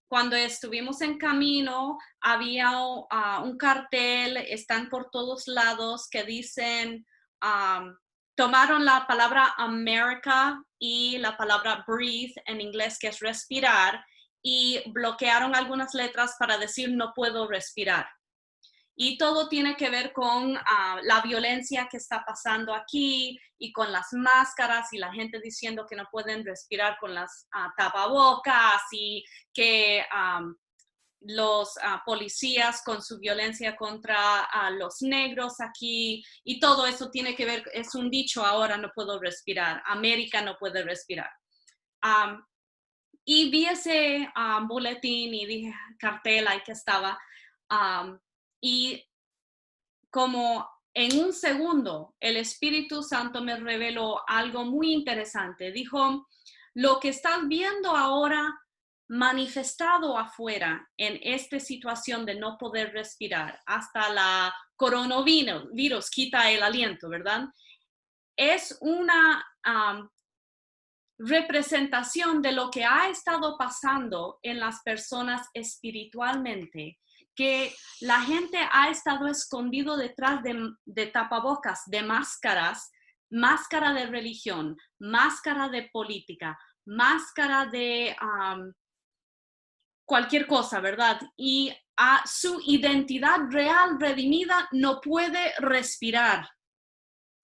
cuando estuvimos en camino, había un cartel, están por todos lados, que dicen, tomaron la palabra America y la palabra breathe en inglés, que es respirar, y bloquearon algunas letras para decir no puedo respirar. Y todo tiene que ver con la violencia que está pasando aquí y con las máscaras y la gente diciendo que no pueden respirar con las tapabocas y que los policías con su violencia contra los negros aquí, y todo eso tiene que ver, es un dicho ahora, no puedo respirar, América no puede respirar. Y vi ese boletín y dije, cartel ahí que estaba, y como en un segundo el Espíritu Santo me reveló algo muy interesante. Dijo, lo que estás viendo ahora manifestado afuera en esta situación de no poder respirar, hasta la coronavirus quita el aliento, ¿verdad? Es una representación de lo que ha estado pasando en las personas espiritualmente, que la gente ha estado escondido detrás de tapabocas, de máscaras, máscara de religión, máscara de política, máscara de cualquier cosa, ¿verdad? Y a su identidad real, redimida, no puede respirar.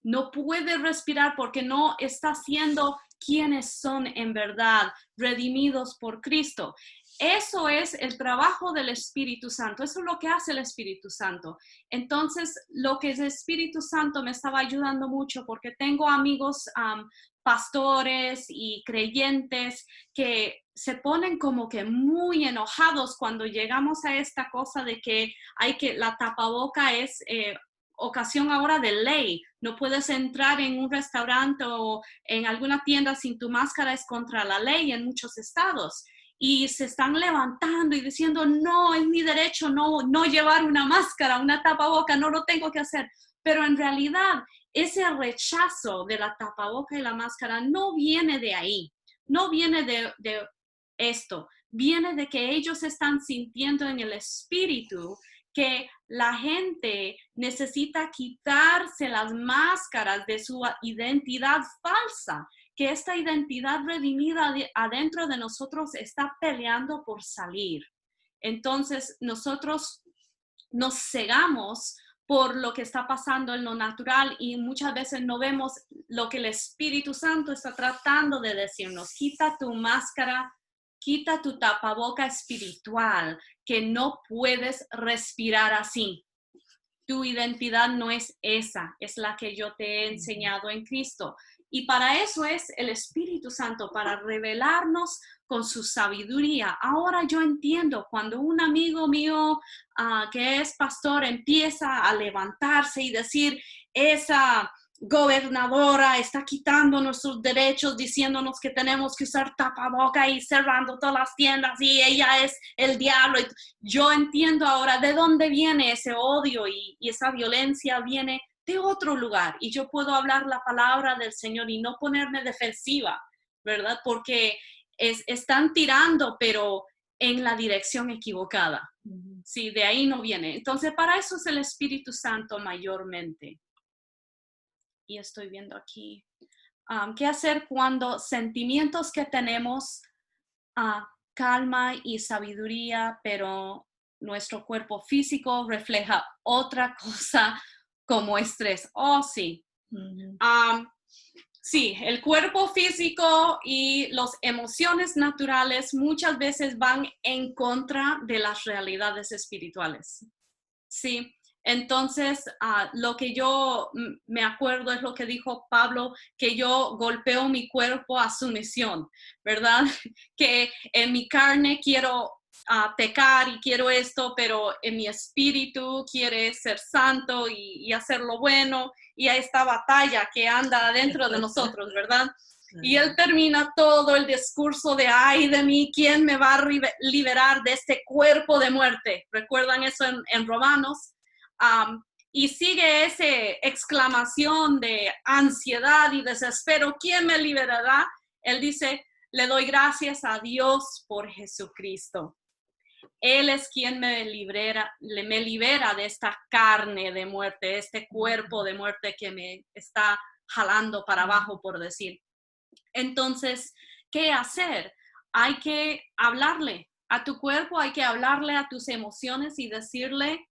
No puede respirar porque no está siendo quienes son en verdad, redimidos por Cristo. Eso es el trabajo del Espíritu Santo, eso es lo que hace el Espíritu Santo. Entonces, lo que el Espíritu Santo me estaba ayudando mucho, porque tengo amigos pastores y creyentes que se ponen como que muy enojados cuando llegamos a esta cosa de que la tapaboca es ocasión ahora de ley. No puedes entrar en un restaurante o en alguna tienda sin tu máscara, es contra la ley en muchos estados. Y se están levantando y diciendo, no, es mi derecho no llevar una máscara, una tapaboca, no lo tengo que hacer. Pero en realidad, ese rechazo de la tapaboca y la máscara no viene de ahí, no viene de esto, viene de que ellos están sintiendo en el espíritu que la gente necesita quitarse las máscaras de su identidad falsa, que esta identidad redimida adentro de nosotros está peleando por salir. Entonces, nosotros nos cegamos por lo que está pasando en lo natural y muchas veces no vemos lo que el Espíritu Santo está tratando de decirnos. Quita tu máscara, quita tu tapaboca espiritual, que no puedes respirar así. Tu identidad no es esa, es la que yo te he enseñado en Cristo. Y para eso es el Espíritu Santo, para revelarnos con su sabiduría. Ahora yo entiendo cuando un amigo mío que es pastor empieza a levantarse y decir, esa gobernadora está quitando nuestros derechos, diciéndonos que tenemos que usar tapaboca y cerrando todas las tiendas y ella es el diablo. Yo entiendo ahora de dónde viene ese odio y esa violencia viene de otro lugar, y yo puedo hablar la palabra del Señor y no ponerme defensiva, ¿verdad? Porque están tirando, pero en la dirección equivocada. Sí, de ahí no viene. Entonces, para eso es el Espíritu Santo mayormente. Y estoy viendo aquí, ¿qué hacer cuando sentimientos que tenemos, calma y sabiduría, pero nuestro cuerpo físico refleja otra cosa como estrés? Oh, sí. Sí, el cuerpo físico y las emociones naturales muchas veces van en contra de las realidades espirituales. Sí, Entonces, lo que yo me acuerdo es lo que dijo Pablo, que yo golpeo mi cuerpo a sumisión, ¿verdad? Que en mi carne quiero pecar y quiero esto, pero en mi espíritu quiere ser santo y hacer lo bueno, y a esta batalla que anda dentro de nosotros, ¿verdad? Y él termina todo el discurso de, ay de mí, ¿quién me va a liberar de este cuerpo de muerte? ¿Recuerdan eso en Romanos? Y sigue esa exclamación de ansiedad y desespero, ¿quién me liberará? Él dice, le doy gracias a Dios por Jesucristo. Él es quien me libera de esta carne de muerte, este cuerpo de muerte que me está jalando para abajo, por decir. Entonces, ¿qué hacer? Hay que hablarle a tu cuerpo, hay que hablarle a tus emociones y decirle,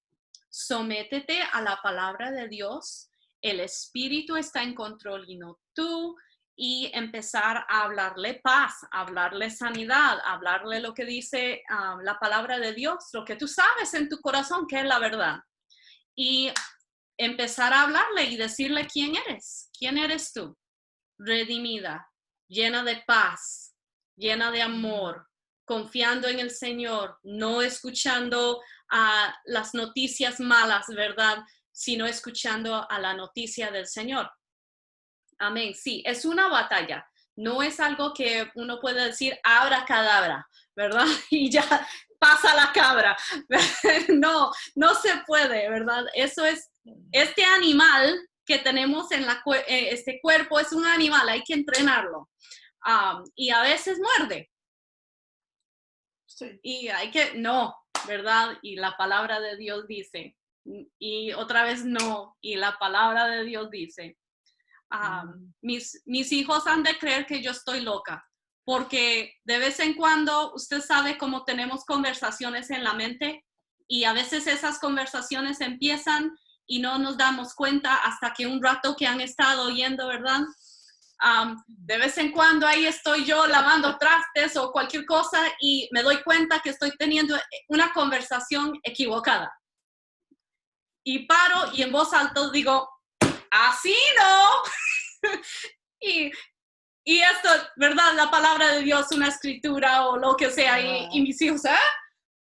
sométete a la palabra de Dios, el Espíritu está en control y no tú, y empezar a hablarle paz, hablarle sanidad, hablarle lo que dice la palabra de Dios, lo que tú sabes en tu corazón que es la verdad. Y empezar a hablarle y decirle quién eres tú, redimida, llena de paz, llena de amor, confiando en el Señor, no escuchando las noticias malas, ¿verdad? Sino escuchando a la noticia del Señor. Amén. Sí, es una batalla. No es algo que uno puede decir abracadabra, ¿verdad? Y ya pasa la cabra. No, no se puede, ¿verdad? Eso es, este animal que tenemos en este cuerpo es un animal, hay que entrenarlo. Y a veces muerde. Sí. Y hay que, no, ¿verdad? Y la palabra de Dios dice, y otra vez no, y la palabra de Dios dice, mis hijos han de creer que yo estoy loca, porque de vez en cuando usted sabe cómo tenemos conversaciones en la mente y a veces esas conversaciones empiezan y no nos damos cuenta hasta que un rato que han estado oyendo, ¿verdad? De vez en cuando ahí estoy yo lavando trastes o cualquier cosa y me doy cuenta que estoy teniendo una conversación equivocada. Y paro y en voz alta digo, así no. y esto, ¿verdad? La palabra de Dios, una escritura o lo que sea. Y mis hijos,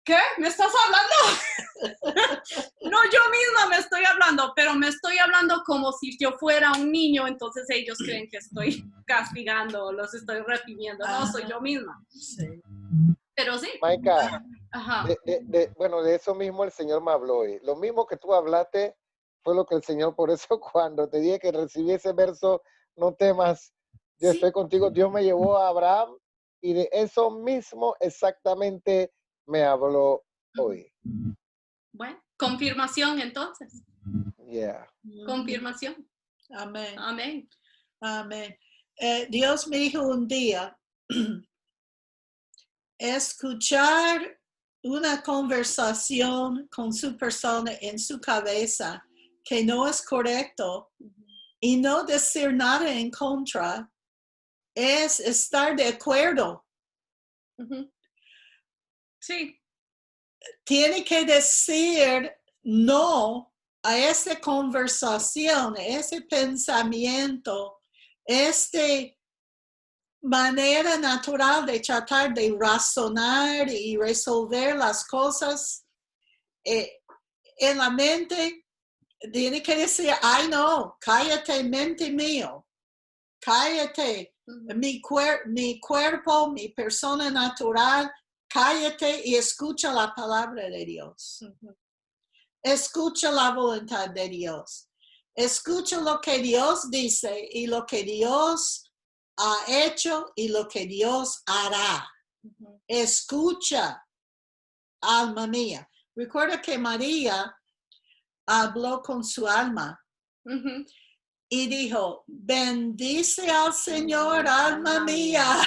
¿qué? ¿Me estás hablando? No, yo misma me estoy hablando, pero me estoy hablando como si yo fuera un niño, entonces ellos creen que estoy castigando, los estoy reprimiendo. No, soy yo misma. Sí. Pero sí. Maica, Ajá. bueno, de eso mismo el Señor me habló hoy. Lo mismo que tú hablaste fue lo que el Señor, por eso cuando te dije que recibí ese verso, no temas, yo estoy contigo. Dios me llevó a Abraham y de eso mismo exactamente me habló hoy. Bueno, confirmación entonces. Yeah. Confirmación. Amén. Amén. Amén. Dios me dijo un día, escuchar una conversación con su persona en su cabeza que no es correcto y no decir nada en contra es estar de acuerdo. Sí. Tiene que decir no a esa conversación, a ese pensamiento, esta manera natural de tratar de razonar y resolver las cosas en la mente. Tiene que decir, ay no, cállate, mente mío, cállate, mi cuerpo, mi persona natural, cállate y escucha la palabra de Dios. Escucha la voluntad de Dios. Escucha lo que Dios dice y lo que Dios ha hecho y lo que Dios hará. Escucha, alma mía. Recuerda que María habló con su alma y dijo, bendice al Señor, alma mía.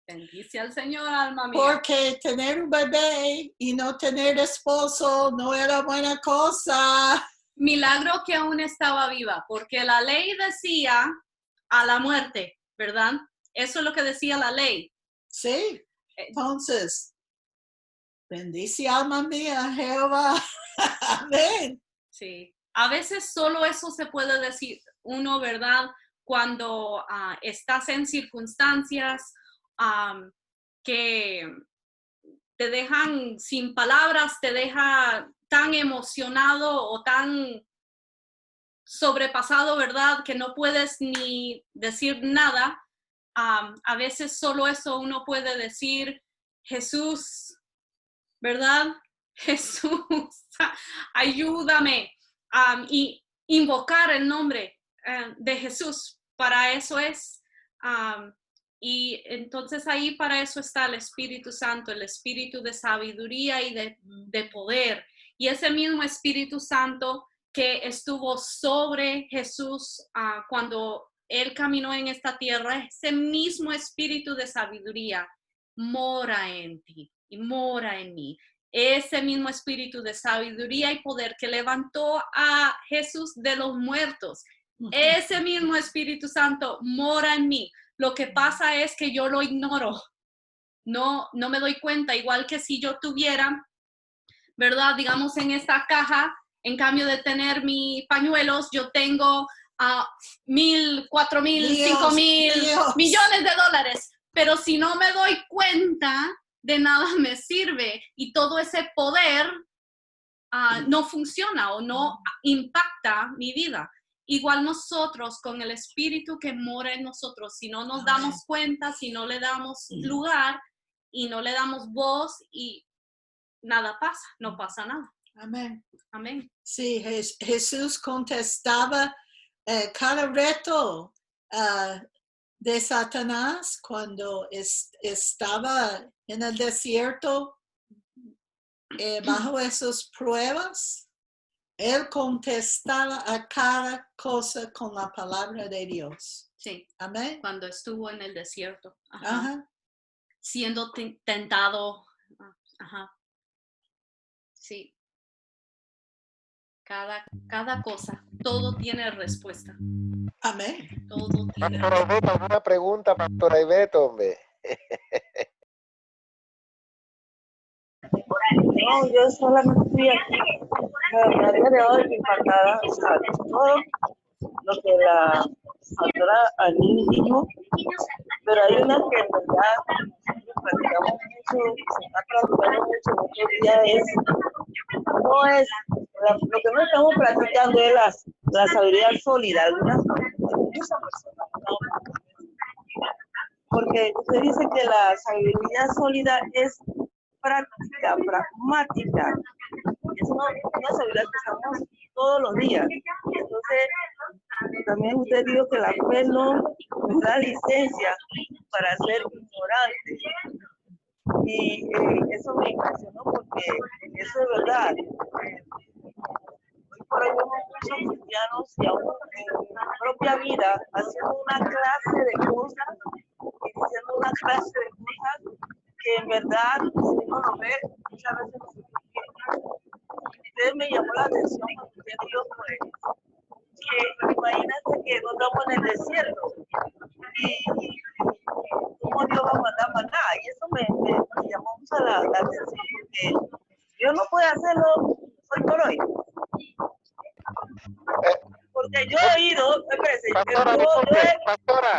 Bendice al Señor, alma mía. Porque tener un bebé y no tener esposo no era buena cosa. Milagro que aún estaba viva, porque la ley decía a la muerte, ¿verdad? Eso es lo que decía la ley. Sí, entonces, bendice alma mía, Jehová. Amén. Sí. A veces solo eso se puede decir uno, ¿verdad? Cuando estás en circunstancias que te dejan sin palabras, te deja tan emocionado o tan sobrepasado, ¿verdad? Que no puedes ni decir nada. A veces solo eso uno puede decir, Jesús, ¿verdad? Jesús, ayúdame. Y invocar el nombre de Jesús. Para eso es. Y entonces ahí para eso está el Espíritu Santo, el Espíritu de sabiduría y de poder. Y ese mismo Espíritu Santo que estuvo sobre Jesús cuando Él caminó en esta tierra, ese mismo Espíritu de sabiduría mora en ti y mora en mí. Ese mismo Espíritu de sabiduría y poder que levantó a Jesús de los muertos, ese mismo Espíritu Santo mora en mí. Lo que pasa es que yo lo ignoro, no me doy cuenta, igual que si yo tuviera, ¿verdad? Digamos en esta caja, en cambio de tener mis pañuelos, yo tengo 1,000, 4,000, 5,000 millones de dólares, pero si no me doy cuenta, de nada me sirve y todo ese poder no funciona o no impacta mi vida. Igual nosotros con el Espíritu que mora en nosotros, si no nos damos cuenta, si no le damos lugar y no le damos voz y nada pasa, no pasa nada. Amén. Amén. Sí, Jesús contestaba cada reto de Satanás cuando estaba en el desierto bajo esas pruebas. Él contestaba a cada cosa con la palabra de Dios. Sí. Amén. Cuando estuvo en el desierto. Ajá. Siendo tentado. Ajá. Sí. Cada cosa, todo tiene respuesta. Amén. Todo tiene Pastora Ivette, ¿alguna pregunta, Pastora Ivette, hombre? No, yo solamente estoy aquí, a día de hoy, impactada, o sea, todo lo que la pastora Aline dijo, pero hay una que en verdad practicamos mucho, se está practicando mucho en estos días, lo que no estamos practicando es la sabiduría sólida, muchas personas no, porque usted dice que la sabiduría sólida es práctica, pragmática. Es una sabiduría que usamos todos los días. Entonces, también usted dijo que la fe no nos da licencia para ser ignorante. Y eso me impresionó porque eso es verdad. Hoy por hoy vemos muchos cristianos y aún en la propia vida haciendo una clase de cosas y diciendo una clase de cosas que en verdad, si uno lo ve, muchas veces no se entiende. Usted me llamó la atención cuando usted dijo, pues, que imagínate que no estamos en el desierto y cómo Dios va a mandar maná. Y eso me llamó mucho la atención porque Dios no puede hacerlo hoy por hoy. Porque yo he ido, Pastora,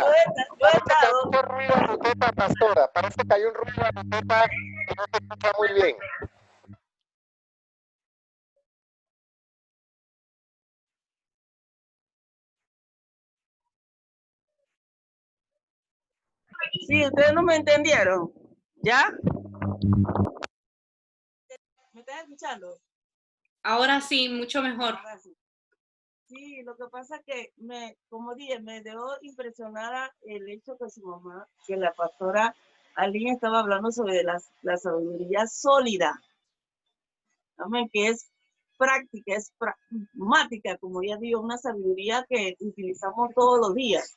yo he estado. Parece que hay un ruido en su tepa, pastora. Parece que hay un ruido en su tepa que no se escucha muy bien. Sí, ustedes no me entendieron. ¿Ya? ¿Me están escuchando? Ahora sí, mucho mejor. Sí, lo que pasa es que como dije, me dejó impresionada el hecho que su mamá, que la pastora Aline estaba hablando sobre la sabiduría sólida. Amén, que es práctica, es pragmática, como ya digo, una sabiduría que utilizamos todos los días.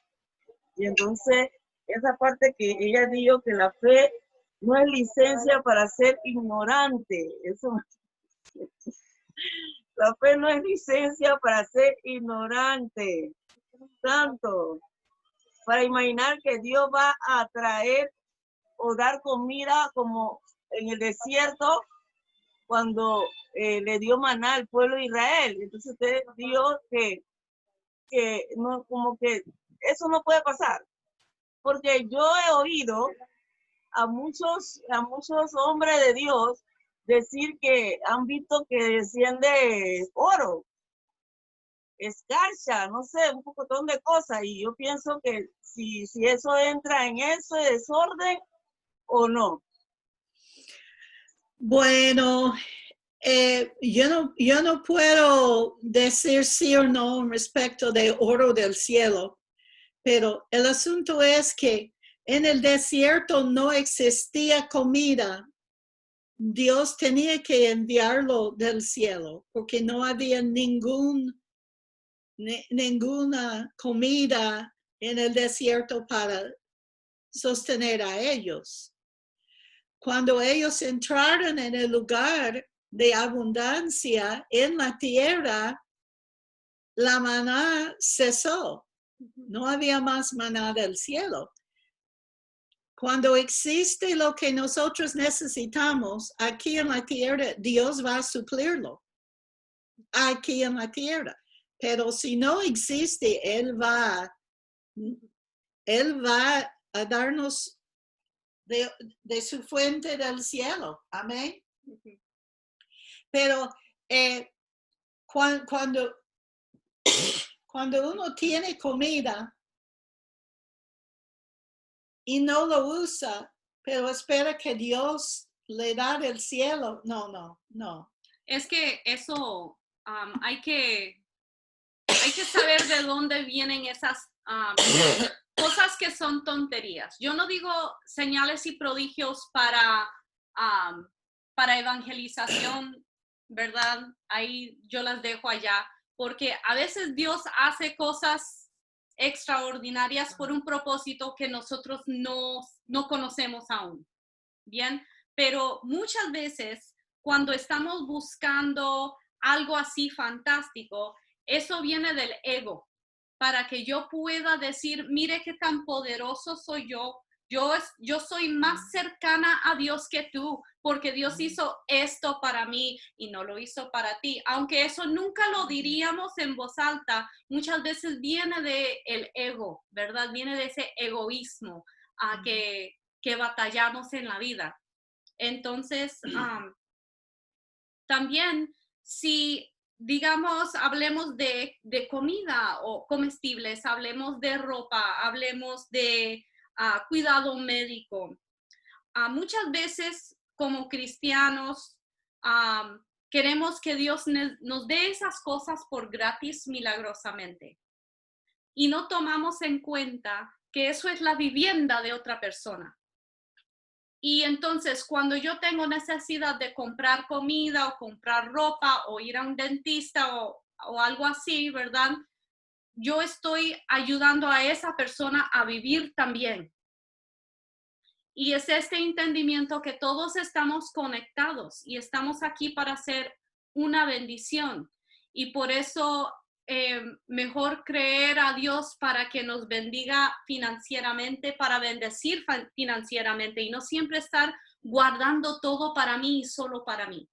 Y entonces, esa parte que ella dijo que la fe no es licencia para ser ignorante. Eso. La fe no es licencia para ser ignorante. Tanto para imaginar que Dios va a traer o dar comida como en el desierto, cuando le dio maná al pueblo de Israel. Entonces usted dijo que no, como que eso no puede pasar. Porque yo he oído a muchos hombres de Dios decir que han visto que desciende oro, escarcha, no sé, un pocotón de cosas. Y yo pienso que si eso entra en ese desorden o no. Bueno, yo no puedo decir sí o no respecto de oro del cielo, pero el asunto es que en el desierto no existía comida. Dios tenía que enviarlo del cielo porque no había ninguna comida en el desierto para sostener a ellos. Cuando ellos entraron en el lugar de abundancia en la tierra, la maná cesó. No había más maná del cielo. Cuando existe lo que nosotros necesitamos aquí en la tierra, Dios va a suplirlo aquí en la tierra. Pero si no existe, Él va a darnos de su fuente del cielo. Amén. Pero cuando uno tiene comida y no lo usa, pero espera que Dios le da del cielo, no. Es que eso hay que saber de dónde vienen esas cosas que son tonterías. Yo no digo señales y prodigios para evangelización, ¿verdad? Ahí yo las dejo allá, porque a veces Dios hace cosas extraordinarias por un propósito que nosotros no conocemos aún, ¿bien? Pero muchas veces cuando estamos buscando algo así fantástico, eso viene del ego, para que yo pueda decir, mire qué tan poderoso soy yo. Yo soy más cercana a Dios que tú, porque Dios hizo esto para mí y no lo hizo para ti. Aunque eso nunca lo diríamos en voz alta, muchas veces viene del ego, ¿verdad? Viene de ese egoísmo que batallamos en la vida. Entonces, también si digamos, hablemos de comida o comestibles, hablemos de ropa, hablemos de cuidado médico. Muchas veces como cristianos queremos que Dios nos dé esas cosas por gratis milagrosamente. Y no tomamos en cuenta que eso es la vivienda de otra persona. Y entonces, cuando yo tengo necesidad de comprar comida o comprar ropa o ir a un dentista o algo así, ¿verdad? Yo estoy ayudando a esa persona a vivir también. Y es este entendimiento que todos estamos conectados y estamos aquí para hacer una bendición. Y por eso mejor creer a Dios para que nos bendiga financieramente, para bendecir financieramente y no siempre estar guardando todo para mí y solo para mí.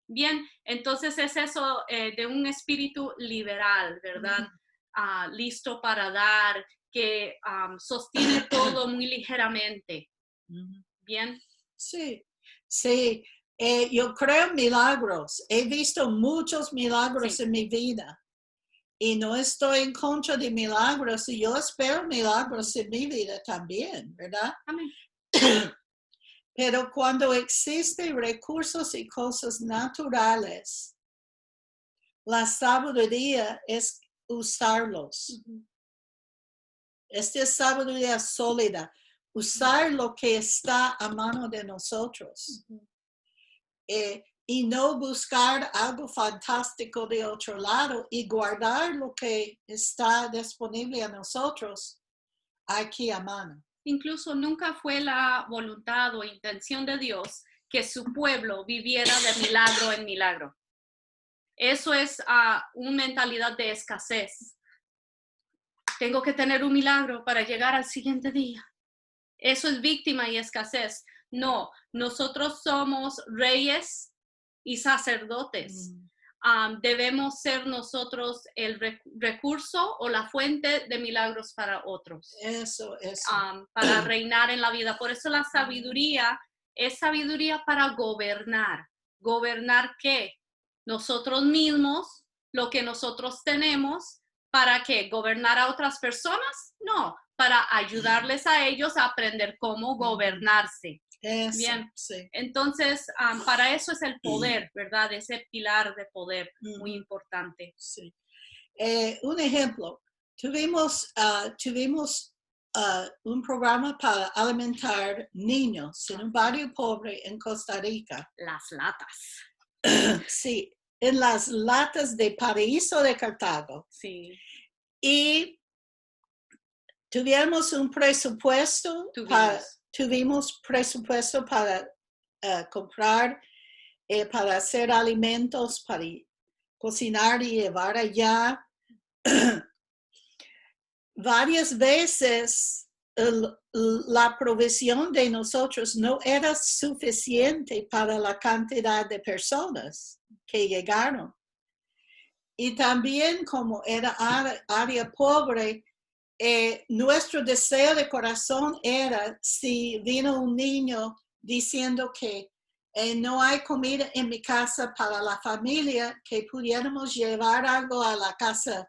Bien, entonces es eso de un espíritu liberal, ¿verdad? Listo para dar, que sostiene todo muy ligeramente. Bien. Sí. Yo creo en milagros. He visto muchos milagros en mi vida. Y no estoy en contra de milagros, y yo espero milagros en mi vida también, ¿verdad? Amén. Pero cuando existen recursos y cosas naturales, la sabiduría es usarlos. Esta es sabiduría sólida. Usar lo que está a mano de nosotros. Y no buscar algo fantástico de otro lado y guardar lo que está disponible a nosotros aquí a mano. Incluso nunca fue la voluntad o intención de Dios que su pueblo viviera de milagro en milagro. Eso es una mentalidad de escasez. Tengo que tener un milagro para llegar al siguiente día. Eso es víctima y escasez. No, nosotros somos reyes y sacerdotes. Debemos ser nosotros el recurso o la fuente de milagros para otros, Eso. para reinar en la vida. Por eso la sabiduría es sabiduría para gobernar. ¿Gobernar qué? Nosotros mismos, lo que nosotros tenemos. ¿Para qué? ¿Gobernar a otras personas? No, para ayudarles a ellos a aprender cómo gobernarse. Eso, Bien. sí. Entonces, para eso es el poder, ¿verdad? Ese pilar de poder muy importante. Sí. Un ejemplo, tuvimos un programa para alimentar niños en un barrio pobre en Costa Rica. Las latas. Sí, en las latas de Paraíso de Cartago. Sí. Y tuvimos un presupuesto. Tuvimos presupuesto para comprar, para hacer alimentos, para cocinar y llevar allá. Varias veces la provisión de nosotros no era suficiente para la cantidad de personas que llegaron. Y también como era área pobre, nuestro deseo de corazón era, si vino un niño diciendo que no hay comida en mi casa para la familia, que pudiéramos llevar algo a la casa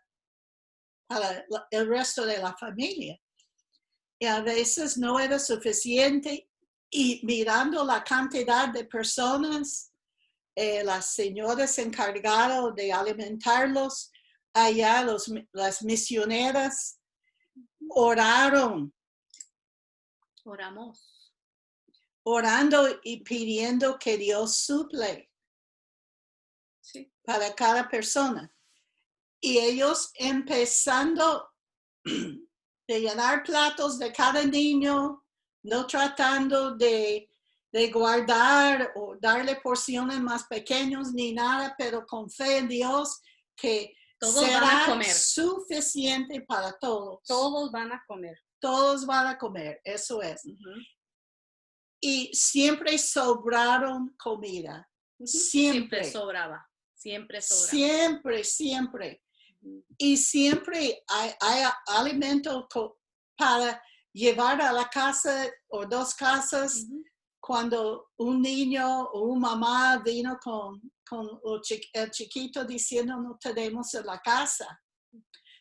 para el resto de la familia. Y a veces no era suficiente, y mirando la cantidad de personas, las señoras encargadas de alimentarlos, allá las misioneras oramos, orando y pidiendo que Dios suple para cada persona. Y ellos empezando de llenar platos de cada niño, no tratando de guardar o darle porciones más pequeñas ni nada, pero con fe en Dios que todos será van a comer. Suficiente para todos. Todos van a comer. Todos van a comer, eso es. Y siempre sobraron comida. Siempre sobraba. Siempre. Siempre. Y siempre hay alimento para llevar a la casa o dos casas. Cuando un niño o una mamá vino con el chiquito diciendo no tenemos en la casa,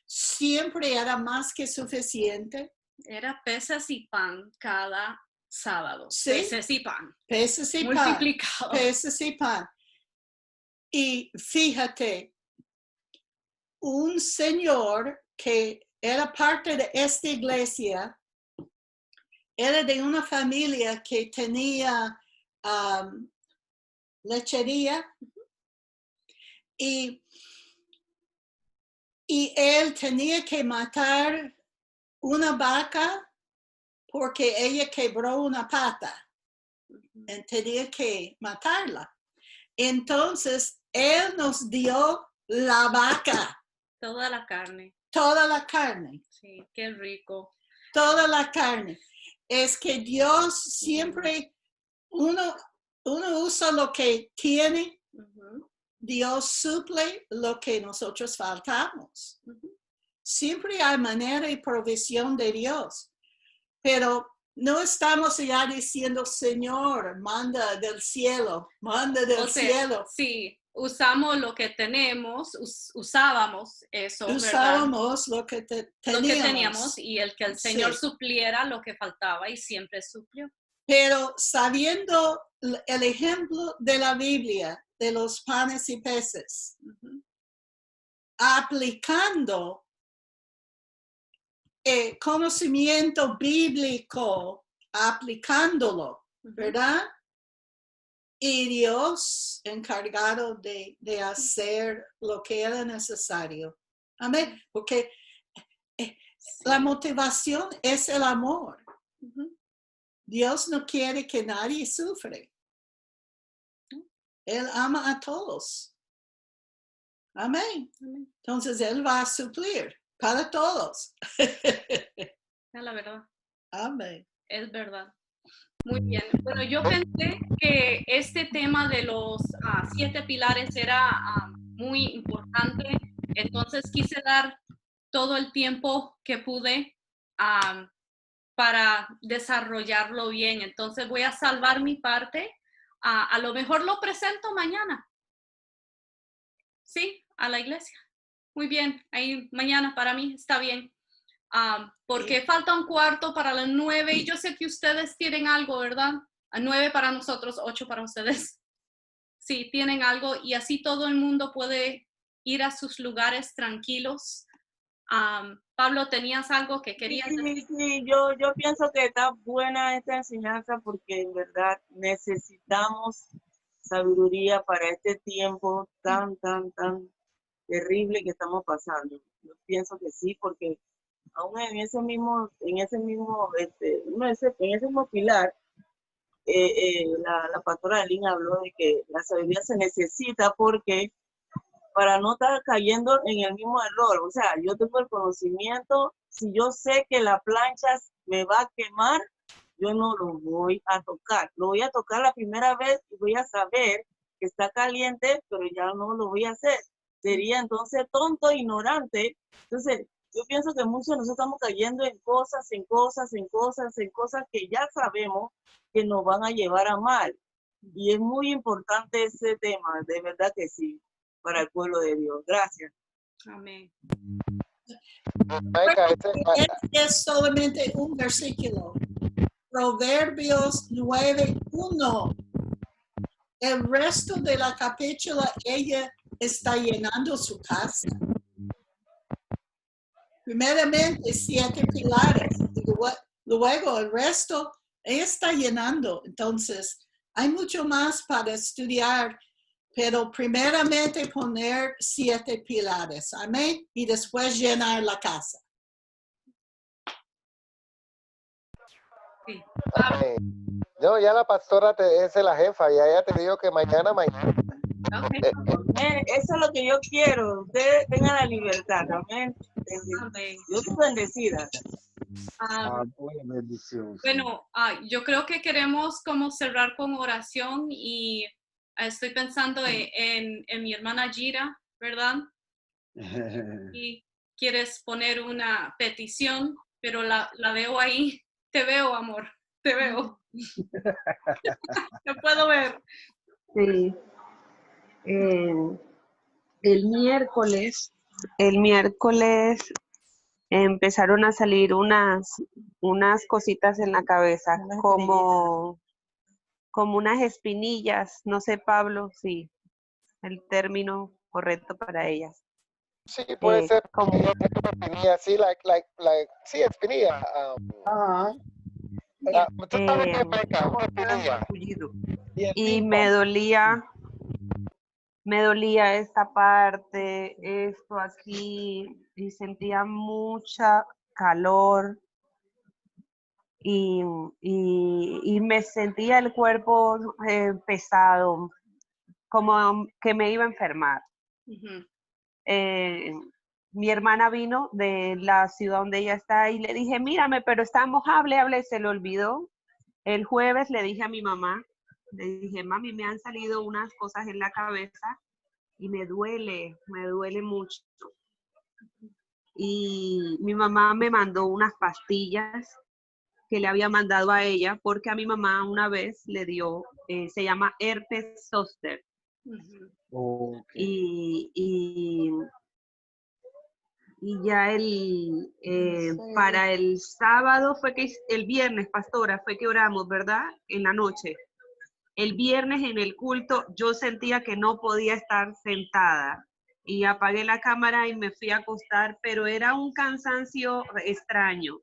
siempre era más que suficiente. Era peces y pan cada sábado. ¿Sí? Peces y pan. Peces y multiplicado. Pan. Peces y pan. Y fíjate, un señor que era parte de esta iglesia, era de una familia que tenía lechería, y él tenía que matar una vaca porque ella quebró una pata. Y tenía que matarla. Entonces, él nos dio la vaca. Toda la carne. Toda la carne. Sí, qué rico. Toda la carne. Es que Dios siempre, uno usa lo que tiene, Dios suple lo que nosotros faltamos. Siempre hay manera y provisión de Dios, pero no estamos ya diciendo, Señor, manda del cielo, manda del cielo. Sí, usamos lo que tenemos, usábamos eso, Usábamos ¿verdad? Lo que teníamos y el que el Señor supliera lo que faltaba y siempre suplió. Pero sabiendo el ejemplo de la Biblia, de los panes y peces, aplicando conocimiento bíblico, aplicándolo, ¿verdad? Y Dios encargado de hacer lo que era necesario. Amén. Porque la motivación es el amor. Dios no quiere que nadie sufre. Él ama a todos. Amén. Entonces Él va a suplir para todos. Es la verdad. Amén. Es verdad. Muy bien. Bueno, yo pensé que este tema de los 7 pilares era muy importante, entonces quise dar todo el tiempo que pude para desarrollarlo bien. Entonces voy a salvar mi parte. A lo mejor lo presento mañana. Sí, a la iglesia. Muy bien, ahí mañana para mí está bien. Porque falta un cuarto para las 9 y yo sé que ustedes tienen algo, ¿verdad? A 9 para nosotros, 8 para ustedes. Sí, tienen algo y así todo el mundo puede ir a sus lugares tranquilos. Pablo, ¿tenías algo que querías decir? Sí, yo pienso que está buena esta enseñanza porque en verdad necesitamos sabiduría para este tiempo tan terrible que estamos pasando. Yo pienso que sí, porque aún en ese mismo pilar, la pastora Aline habló de que la sabiduría se necesita porque para no estar cayendo en el mismo error. O sea, yo tengo el conocimiento, si yo sé que la plancha me va a quemar, yo no lo voy a tocar. Lo voy a tocar la primera vez y voy a saber que está caliente, pero ya no lo voy a hacer. Sería entonces tonto, ignorante. Entonces, yo pienso que muchos de nosotros estamos cayendo en cosas que ya sabemos que nos van a llevar a mal. Y es muy importante ese tema, de verdad que sí, para el pueblo de Dios. Gracias. Amén. Maica, Es solamente un versículo. Proverbios 9:1. El resto de la capítulo, ella está llenando su casa. Primeramente, 7 pilares. Y luego el resto, ella está llenando. Entonces, hay mucho más para estudiar, pero primeramente poner 7 pilares. Amén. Y después llenar la casa. Sí. no, ya la pastora es la jefa, ya ella te dijo que mañana. Okay. Eso es lo que yo quiero. Ustedes tengan la libertad. Amén. Amén. Yo estoy bendecida. Buena bendición. Bueno, yo creo que queremos como cerrar con oración y estoy pensando en mi hermana Gira, ¿verdad? Y quieres poner una petición, pero la veo ahí. Te veo, amor, te veo. Te puedo ver. Sí. El miércoles empezaron a salir unas cositas en la cabeza, como unas espinillas, no sé, Pablo, si el término correcto para ellas. Sí, puede ser Como espinilla, sí, sí, espinilla. Tú sabes qué es, Maica, una espinilla. y me dolía esta parte, esto aquí, y sentía mucha calor y me sentía el cuerpo pesado, como que me iba a enfermar. Ujú. Mi hermana vino de la ciudad donde ella está y le dije, mírame, pero estamos, hable, se le olvidó. El jueves le dije a mi mamá, le dije, mami, me han salido unas cosas en la cabeza y me duele mucho. Y mi mamá me mandó unas pastillas que le había mandado a ella porque a mi mamá una vez le dio, se llama herpes zóster. Ujú. Y ya para el sábado el viernes, pastora, fue que oramos, ¿verdad? En la noche. El viernes en el culto yo sentía que no podía estar sentada y apagué la cámara y me fui a acostar, pero era un cansancio extraño.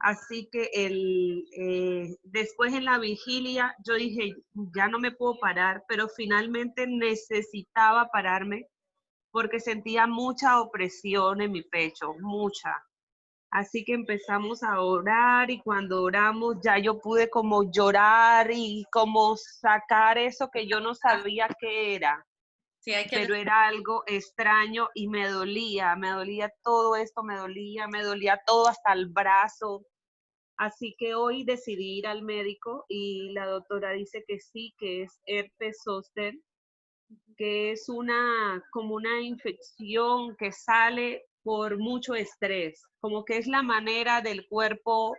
Así que después en la vigilia yo dije, ya no me puedo parar, pero finalmente necesitaba pararme porque sentía mucha opresión en mi pecho, mucha. Así que empezamos a orar y cuando oramos ya yo pude como llorar y como sacar eso que yo no sabía qué era, Sí, hay que pero era algo extraño y me dolía todo esto, me dolía todo hasta el brazo. Así que hoy decidí ir al médico y la doctora dice que sí, que es herpes zóster, que es como una infección que sale por mucho estrés, como que es la manera del cuerpo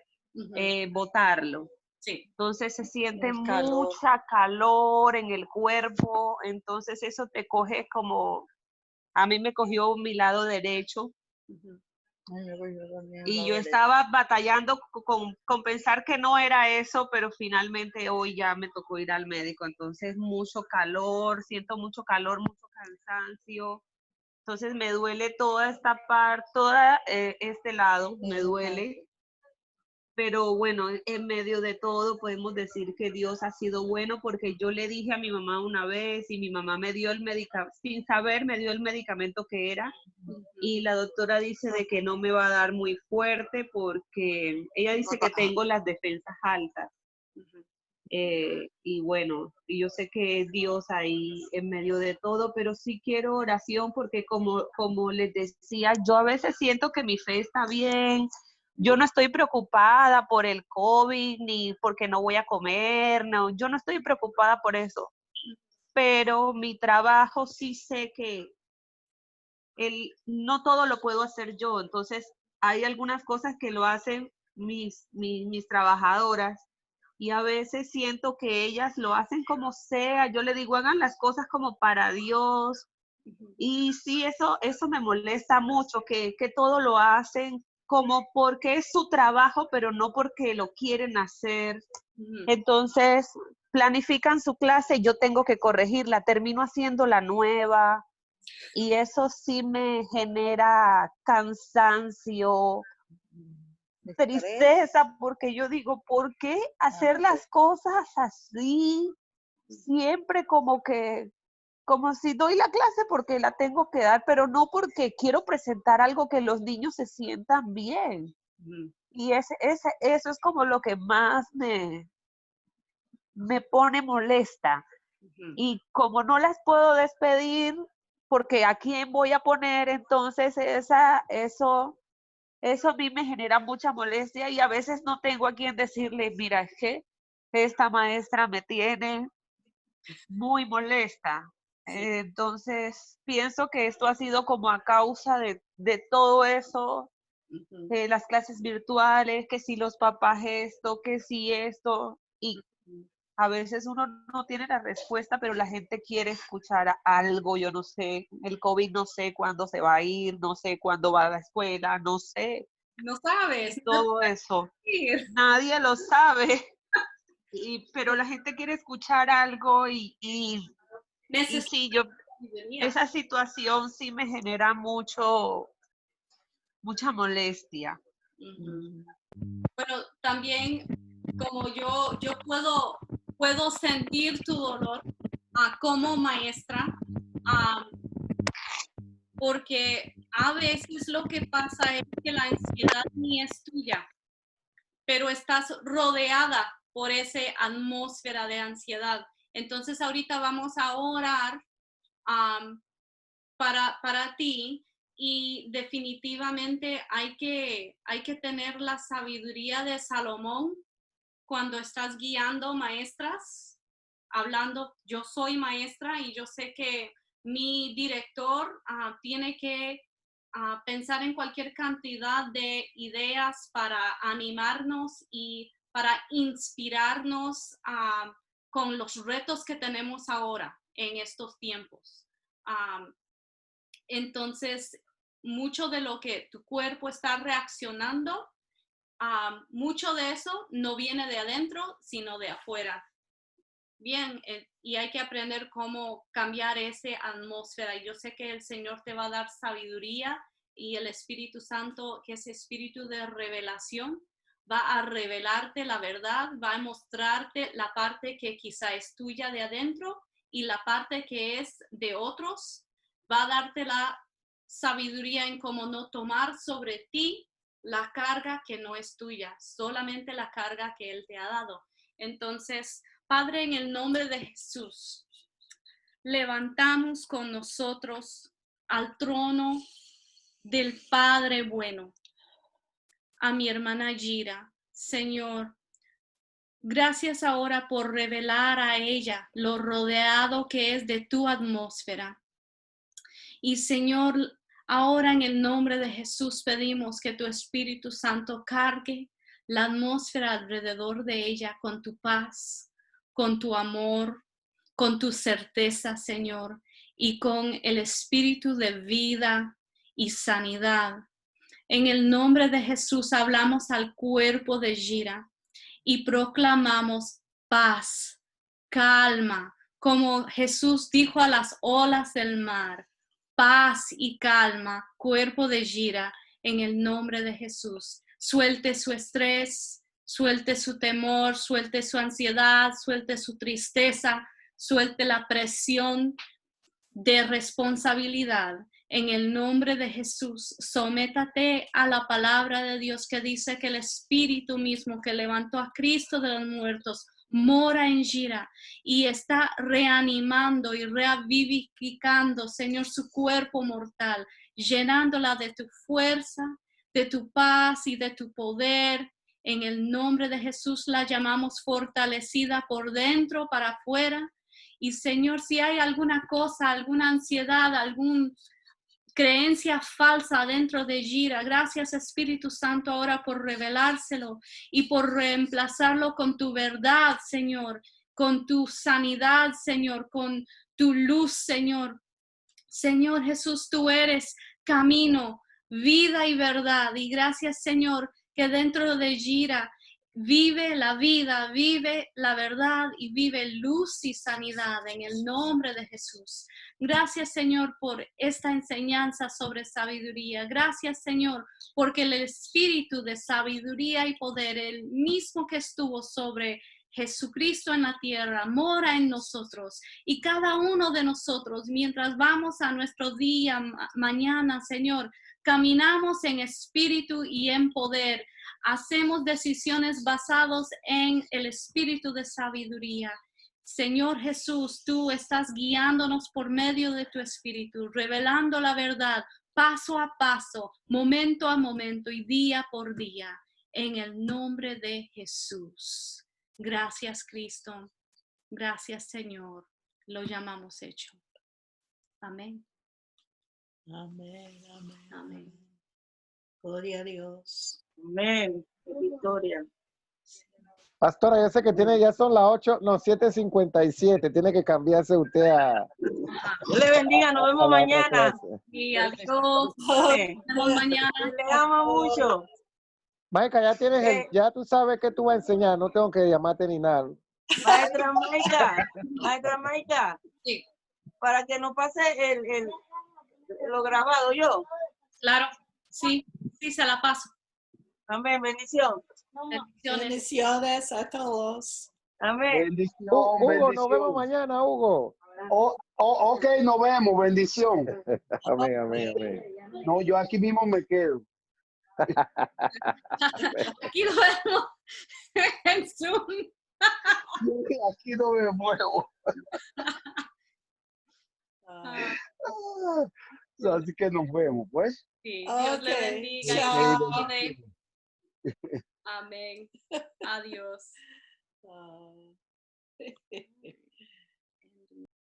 botarlo. Sí. Entonces se siente El calor. mucha calor en el cuerpo, entonces eso te coge como, a mí me cogió mi lado derecho. Y yo estaba batallando con pensar que no era eso, pero finalmente hoy ya me tocó ir al médico. Entonces, mucho calor, siento mucho calor, mucho cansancio. Entonces, me duele toda esta parte, este lado, me duele. Pero bueno, en medio de todo podemos decir que Dios ha sido bueno porque yo le dije a mi mamá una vez y mi mamá me dio el medicamento, sin saber, me dio el medicamento que era. Y la doctora dice de que no me va a dar muy fuerte porque ella dice que tengo las defensas altas. Y bueno, y yo sé que es Dios ahí en medio de todo, pero sí quiero oración porque como les decía, yo a veces siento que mi fe está bien. Yo no estoy preocupada por el COVID ni porque no voy a comer, no, yo no estoy preocupada por eso. Pero mi trabajo sí sé que no todo lo puedo hacer yo, entonces hay algunas cosas que lo hacen mis trabajadoras y a veces siento que ellas lo hacen como sea, yo le digo hagan las cosas como para Dios y sí, eso me molesta mucho, que todo lo hacen como porque es su trabajo, pero no porque lo quieren hacer. Entonces planifican su clase y yo tengo que corregirla, termino haciendo la nueva. Y eso sí me genera cansancio, tristeza, porque yo digo, ¿por qué hacer las cosas así? Siempre como si doy la clase porque la tengo que dar, pero no porque quiero presentar algo que los niños se sientan bien. Y eso es como lo que más me pone molesta. Y como no las puedo despedir, porque a quién voy a poner, entonces eso a mí me genera mucha molestia y a veces no tengo a quién decirle, mira, es que esta maestra me tiene muy molesta. Entonces, pienso que esto ha sido como a causa de todo eso, las clases virtuales, que si los papás esto, que si esto, y a veces uno no tiene la respuesta, pero la gente quiere escuchar algo, yo no sé, el COVID no sé cuándo se va a ir, no sé cuándo va a la escuela, no sé, No sabes. y todo eso. Sí. Nadie lo sabe, pero la gente quiere escuchar algo y sí, esa situación sí me genera mucha molestia. Bueno, también como yo puedo sentir tu dolor como maestra, porque a veces lo que pasa es que la ansiedad ni es tuya, pero estás rodeada por esa atmósfera de ansiedad. Entonces ahorita vamos a orar para ti y definitivamente hay que tener la sabiduría de Salomón cuando estás guiando maestras, hablando, yo soy maestra y yo sé que mi director tiene que pensar en cualquier cantidad de ideas para animarnos y para inspirarnos con los retos que tenemos ahora en estos tiempos. Entonces, mucho de lo que tu cuerpo está reaccionando, mucho de eso no viene de adentro, sino de afuera. Bien, y hay que aprender cómo cambiar esa atmósfera. Y yo sé que el Señor te va a dar sabiduría y el Espíritu Santo, que es espíritu de revelación, va a revelarte la verdad, va a mostrarte la parte que quizá es tuya de adentro y la parte que es de otros. Va a darte la sabiduría en cómo no tomar sobre ti la carga que no es tuya, solamente la carga que Él te ha dado. Entonces, Padre, en el nombre de Jesús, levantamos con nosotros al trono del Padre bueno a mi hermana Gira. Señor. Gracias ahora por revelar a ella lo rodeado que es de tu atmósfera. Y Señor, ahora en el nombre de Jesús pedimos que tu Espíritu Santo cargue la atmósfera alrededor de ella con tu paz, con tu amor, con tu certeza, Señor, y con el espíritu de vida y sanidad. En el nombre de Jesús hablamos al cuerpo de Gira y proclamamos paz, calma, como Jesús dijo a las olas del mar, paz y calma, cuerpo de Gira, en el nombre de Jesús. Suelte su estrés, suelte su temor, suelte su ansiedad, suelte su tristeza, suelte la presión de responsabilidad. En el nombre de Jesús, sométate a la palabra de Dios que dice que el Espíritu mismo que levantó a Cristo de los muertos mora en Gira y está reanimando y revivificando, Señor, su cuerpo mortal, llenándola de tu fuerza, de tu paz y de tu poder. En el nombre de Jesús la llamamos fortalecida por dentro para afuera. Y Señor, si hay alguna cosa, alguna ansiedad, alguna creencia falsa dentro de Gira, gracias Espíritu Santo ahora por revelárselo y por reemplazarlo con tu verdad, Señor, con tu sanidad, Señor, con tu luz, Señor. Señor Jesús, tú eres camino, vida y verdad. Y gracias, Señor, que dentro de Gira vive la vida, vive la verdad y vive luz y sanidad en el nombre de Jesús. Gracias, Señor, por esta enseñanza sobre sabiduría. Gracias, Señor, porque el espíritu de sabiduría y poder, el mismo que estuvo sobre Jesucristo en la tierra, mora en nosotros. Y cada uno de nosotros, mientras vamos a nuestro día, mañana, Señor, caminamos en espíritu y en poder. Hacemos decisiones basadas en el espíritu de sabiduría. Señor Jesús, tú estás guiándonos por medio de tu espíritu, revelando la verdad paso a paso, momento a momento y día por día, en el nombre de Jesús. Gracias, Cristo. Gracias, Señor. Lo llamamos hecho. Amén. Amén, amén, Amén. amén. Gloria a Dios. Amén. Victoria. Pastora, yo sé que tiene, ya son las 8, no, 7:57. Tiene que cambiarse usted a Dios le bendiga, nos vemos la otra mañana. clase. Y adiós. Amén. Nos vemos mañana. Le amo mucho. Maica, ya tienes ya tú sabes que tú vas a enseñar, no tengo que llamarte ni nada. Maestra Maica, Sí, para que no pase lo grabado yo. claro. Sí, sí, se la paso. Amén, bendición. Bendiciones. Bendiciones a todos. Amén. Bendición, Hugo, nos bendición. vemos mañana, Hugo. Ok, nos vemos, bendición. Amén, amén, amén. No, yo aquí mismo me quedo. Aquí lo vemos en Zoom. Aquí no me muevo. Ah, Así que nos vemos, pues. Sí, Dios le Ok, bendiga. y chao. le cuide. Amén. Adiós. ah.